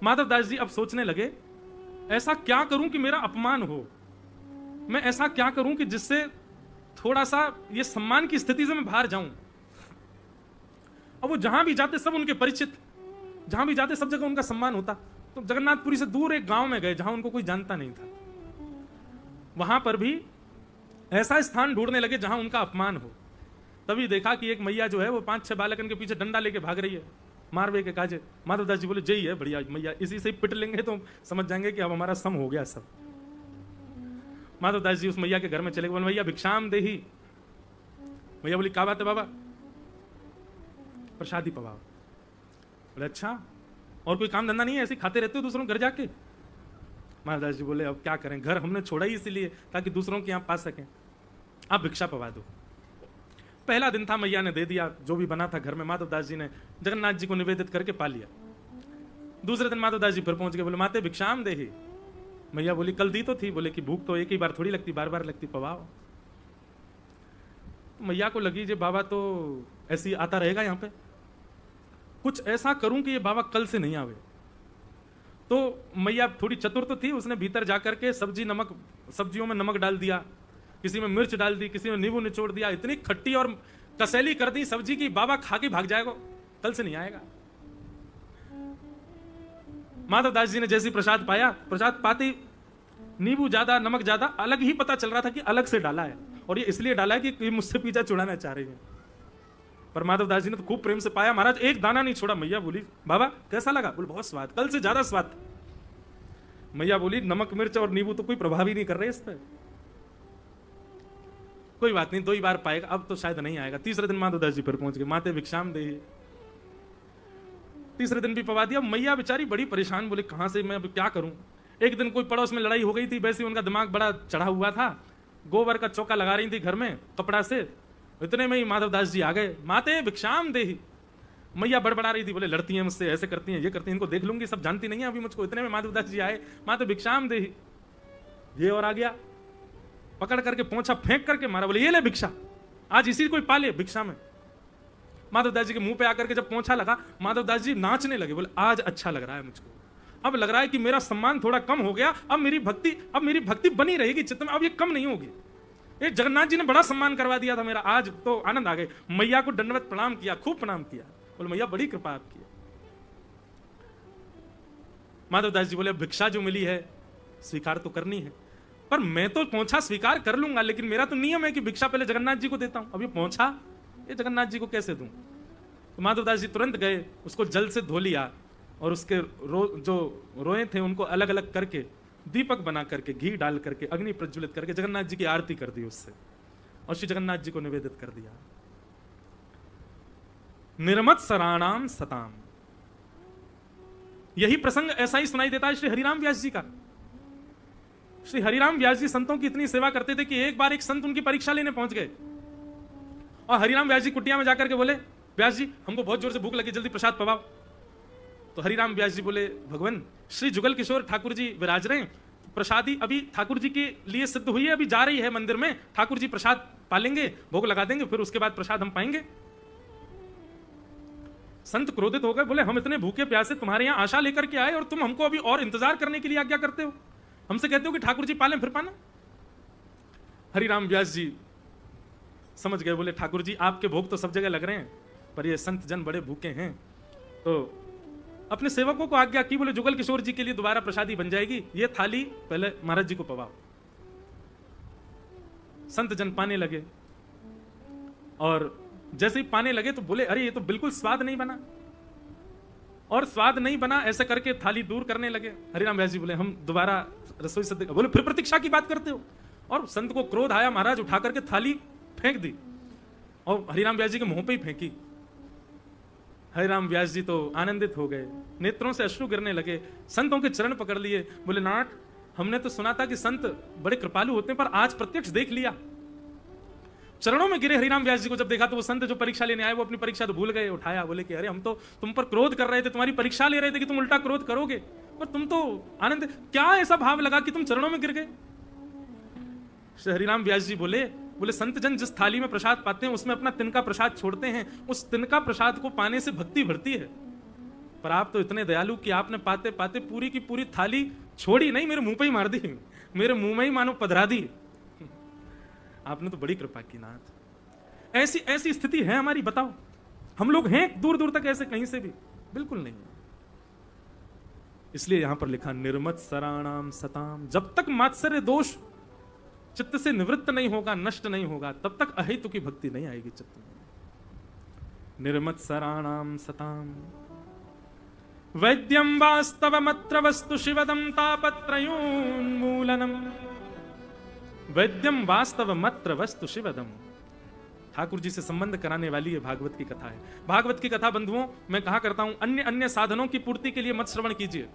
[SPEAKER 1] माधवदास जी अब सोचने लगे ऐसा क्या करूं कि मेरा अपमान हो, मैं ऐसा क्या करूं कि जिससे थोड़ा सा ये सम्मान की स्थिति से मैं बाहर जाऊं। अब वो जहां भी जाते सब उनके परिचित, जहां भी जाते सब जगह उनका सम्मान होता। तो जगन्नाथपुरी से दूर एक गांव में गए जहां उनको कोई जानता नहीं था। वहां पर भी ऐसा स्थान ढूंढने लगे जहां उनका अपमान हो। तभी देखा कि एक मैया जो है वो 5-6 बालकन के पीछे डंडा लेके भाग रही है, मारवे के काजे। माधवदास जी बोले जय है, बढ़िया मैया, इसी से पिट लेंगे तो समझ जाएंगे कि अब हमारा सम हो गया सब। माधवदास जी उस मैया के घर में चले गए, बोले मैया भिक्षाम देही। मैया बोली क्या बात है बाबा? प्रसादी पवाओ। बोले अच्छा, और कोई काम धंधा नहीं है, ऐसे खाते रहते हो दूसरों घर जाके? महाराज जी बोले अब क्या करें, घर हमने छोड़ा ही इसीलिए ताकि दूसरों के यहाँ पा सकें, आप भिक्षा पवा दो। पहला दिन था, मैया ने दे दिया जो भी बना था घर में, माधवदास जी ने जगन्नाथ जी को निवेदित करके पा लिया। दूसरे दिन माधवदास जी फिर पहुंच गए, बोले माते भिक्षाम देही। मैया बोली कल दी तो थी। बोले कि भूख तो एक ही बार थोड़ी लगती, बार बार लगती, पवाओ। मैया को लगी जे बाबा तो ऐसी आता रहेगा यहाँ पे, कुछ ऐसा करूं कि ये बाबा कल से नहीं आवे। तो मैया थोड़ी चतुर तो थी, उसने भीतर जाकर के सब्जियों में नमक डाल दिया, किसी में मिर्च डाल दी, किसी में नींबू निचोड़ दिया, इतनी खट्टी और कसैली कर दी सब्जी की बाबा खा के भाग जाएगा, कल से नहीं आएगा। माधवदास जी ने जैसी प्रसाद पाया, प्रसाद पाते नींबू ज्यादा नमक ज्यादा, अलग ही पता चल रहा था कि अलग से डाला है, और ये इसलिए डाला है कि मुझसे पीछा छुड़ाना चाह रही है। पर माधवदास जी ने तो खूब प्रेम से पाया, महाराज एक दाना नहीं छोड़ा। मैया बोली बाबा कैसा लगा? बोले बहुत स्वाद, कल से ज्यादा स्वाद। मैया बोली नमक मिर्च और नींबू तो कोई प्रभाव ही नहीं कर रहे इस पर। कोई बात नहीं, 2 ही बार पाएगा, अब तो शायद नहीं आएगा। तीसरे दिन माधवदास जी फिर पहुंच गए, माते भिक्षाम दे। तीसरे दिन भी पवा दिया। मैया बेचारी बड़ी परेशान, बोले कहां से मैं अब क्या करूं। एक दिन कोई पड़ोस में लड़ाई हो गई थी, वैसे उनका दिमाग बड़ा चढ़ा हुआ था, गोबर का चौका लगा रही थी घर में कपड़ा से। इतने में ही माधवदास जी आ गए, माते भिक्षाम दे। मैया बड़बड़ा रही थी, बोले लड़ती हैं मुझसे, ऐसे करती हैं, ये करती हैं, इनको देख लूंगी, सब जानती नहीं है अभी मुझको। इतने में माधवदास जी आए, माते भिक्षाम दे। ये और आ गया, पकड़ करके पोंछा फेंक करके मारा, बोले ये ले भिक्षा, आज इसी कोई पाले भिक्षा में। माधवदास जी के मुंह पे आकर के जब पोंछा लगा, माधवदास जी नाचने लगे, बोले आज अच्छा लग रहा है मुझको, अब लग रहा है कि मेरा सम्मान थोड़ा कम हो गया, अब मेरी भक्ति बनी रहेगी चित्त में, अब ये कम नहीं होगी। ये जगन्नाथ जी ने बड़ा सम्मान करवा दिया था मेरा, आज तो आनंद आ गए। मैया को दंडवत प्रणाम किया, खूब प्रणाम किया, बोले मैया बड़ी कृपा आपकी। माधवदास जी बोले भिक्षा जो मिली है स्वीकार तो करनी है, पर मैं तो पोंछा स्वीकार कर लूंगा, लेकिन मेरा तो नियम है कि भिक्षा पहले जगन्नाथ जी को देता हूं, अब ये पोंछा ये जगन्नाथ जी को कैसे दूं। तो माधवदास जी तुरंत गए, उसको जल से धो लिया और उसके जो रोए थे उनको अलग अलग करके दीपक बना करके घी डाल करके अग्नि प्रज्वलित करके जगन्नाथ जी की आरती कर दी उससे, और श्री जगन्नाथ जी को निवेदित कर दिया। निर्मत सराणाम सताम, यही प्रसंग ऐसा ही सुनाई देता है श्री हरिराम व्यास जी का। श्री हरिराम व्यास जी संतों की इतनी सेवा करते थे कि एक बार एक संत उनकी परीक्षा लेने पहुंच गए, और हरिराम व्यास जी कुटिया में जाकर के बोले व्यास जी हमको बहुत जोर से भूख लगी, जल्दी प्रसाद पवाओ। तो हरिराम व्यास जी बोले भगवान श्री जुगल किशोर ठाकुर जी विराज रहे हैं, प्रसादी अभी ठाकुर जी के लिए सिद्ध हुई है, अभी जा रही है मंदिर में, ठाकुर जी प्रसाद पालेंगे, भोग लगा देंगे, फिर उसके बाद प्रसाद हम पाएंगे। संत क्रोधित हो गए, बोले हम इतने भूखे प्यासे तुम्हारे यहां आशा लेकर के आए और तुम हमको अभी और इंतजार करने के लिए आज्ञा करते हो, हमसे कहते हो कि ठाकुर जी पालें फिर पाना। हरिराम व्यास जी समझ गए, बोले ठाकुर जी आपके भोग तो सब जगह लग रहे हैं, पर ये संत जन बड़े भूखे हैं, तो अपने सेवकों को आज्ञा की, बोले जुगल किशोर जी के लिए दोबारा प्रसादी बन जाएगी, ये थाली पहले महाराज जी को पवाओ। संत जन पाने लगे, और जैसे ही पाने लगे तो बोले अरे ये तो बिल्कुल स्वाद नहीं बना, और स्वाद नहीं बना ऐसे करके थाली दूर करने लगे। हरिराम व्यास जी बोले हम दोबारा रसोई से, बोले फिर प्रतीक्षा की बात करते हो, और संत को क्रोध आया, महाराज उठा करके थाली फेंक दी, और हरिराम व्यास जी के मुंह पे ही फेंकी। हरिराम व्यास जी तो आनंदित हो गए, नेत्रों से अश्रु गिरने लगे, संतों के चरण पकड़ लिए, बोले नाथ हमने तो सुना था कि संत बड़े कृपालु होते हैं, पर आज प्रत्यक्ष देख लिया। चरणों में गिरे हरिराम व्यास जी को जब देखा तो वो संत जो परीक्षा लेने आए वो अपनी परीक्षा तो भूल गए, उठाया, बोले कि अरे हम तो तुम पर क्रोध कर रहे थे, तुम्हारी परीक्षा ले रहे थे कि तुम उल्टा क्रोध करोगे, पर तुम तो आनंद, क्या ऐसा भाव लगा कि तुम चरणों में गिर गए। हरिराम व्यास जी बोले संत जन जिस थाली में प्रसाद पाते हैं उसमें अपना तिनका प्रसाद छोड़ते हैं, उस तिनका प्रसाद को पाने से भक्ति बढ़ती है, पर आप तो इतने दयालु कि आपने पाते पाते पूरी की पूरी थाली छोड़ी नहीं, मेरे मुंह पे ही मार दी, मेरे मुंह में ही मानो पधरा दी। आपने तो बड़ी कृपा की नाथ। ऐसी ऐसी स्थिति है हमारी, बताओ हम लोग हैं दूर दूर तक ऐसे कहीं से भी? बिल्कुल नहीं। इसलिए यहां पर लिखा निर्मत सराणाम सताम, जब तक मात्सर्य दोष चित्त से निवृत्त नहीं होगा, नष्ट नहीं होगा, तब तक अहेतु की भक्ति नहीं आएगी चित्त में। निर्मत सराणाम सताम वैद्यम वास्तवमत्र वस्तु शिवदम तापत्रयोन्मूलनम, वैद्यम वास्तवमत्र वस्तु शिवदम। ठाकुर जी से संबंध कराने वाली ये भागवत की कथा है। भागवत की कथा बंधुओं मैं कहा करता हूं, अन्य अन्य साधनों की पूर्ति के लिए मत श्रवण कीजिए,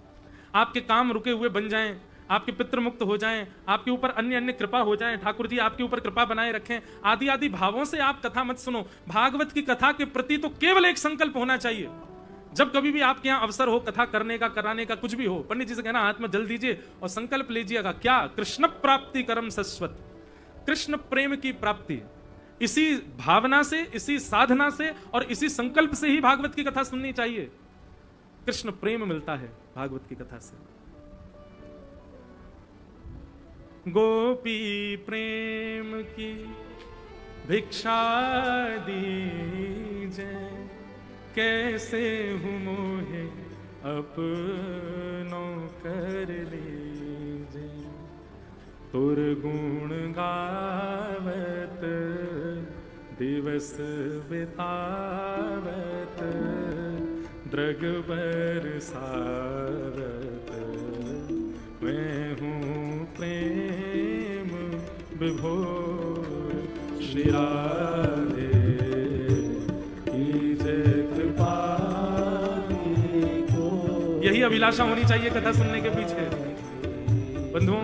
[SPEAKER 1] आपके काम रुके हुए बन जाएं, आपके पितृ मुक्त हो जाएं, आपके ऊपर अन्य अन्य कृपा हो जाएं, ठाकुर जी आपके ऊपर कृपा बनाए रखें, आदि आदि भावों से आप कथा मत सुनो। भागवत की कथा के प्रति तो केवल एक संकल्प होना चाहिए। जब कभी भी आपके यहाँ अवसर हो कथा करने का, कराने का, कुछ भी हो, पंडित जी से कहना हाथ में जल दीजिए और संकल्प लीजिएगा, क्या? कृष्ण प्राप्ति करम सस्वत, कृष्ण प्रेम की प्राप्ति। इसी भावना से, इसी साधना से और इसी संकल्प से ही भागवत की कथा सुननी चाहिए। कृष्ण प्रेम मिलता है भागवत की कथा से। गोपी प्रेम की भिक्षा दीजिए, कैसे हूँ मोहे अपनों कर लीजिए। तुर गुण गावत दिवस बितावत, दृग बरसावत मैं भोर श्री राधे कीजे कृपा को। यही अभिलाषा होनी चाहिए कथा सुनने के पीछे। बंधुओं,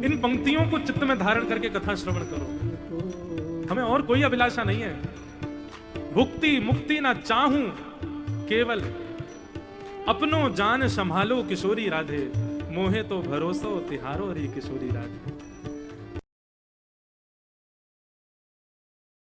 [SPEAKER 1] इन पंक्तियों को चित्त में धारण करके कथा श्रवण करो। हमें और कोई अभिलाषा नहीं है। भुक्ति मुक्ति ना चाहूं, केवल अपनो जान संभालो किशोरी राधे, मोहे तो भरोसो तिहारो रे किशोरी राधे।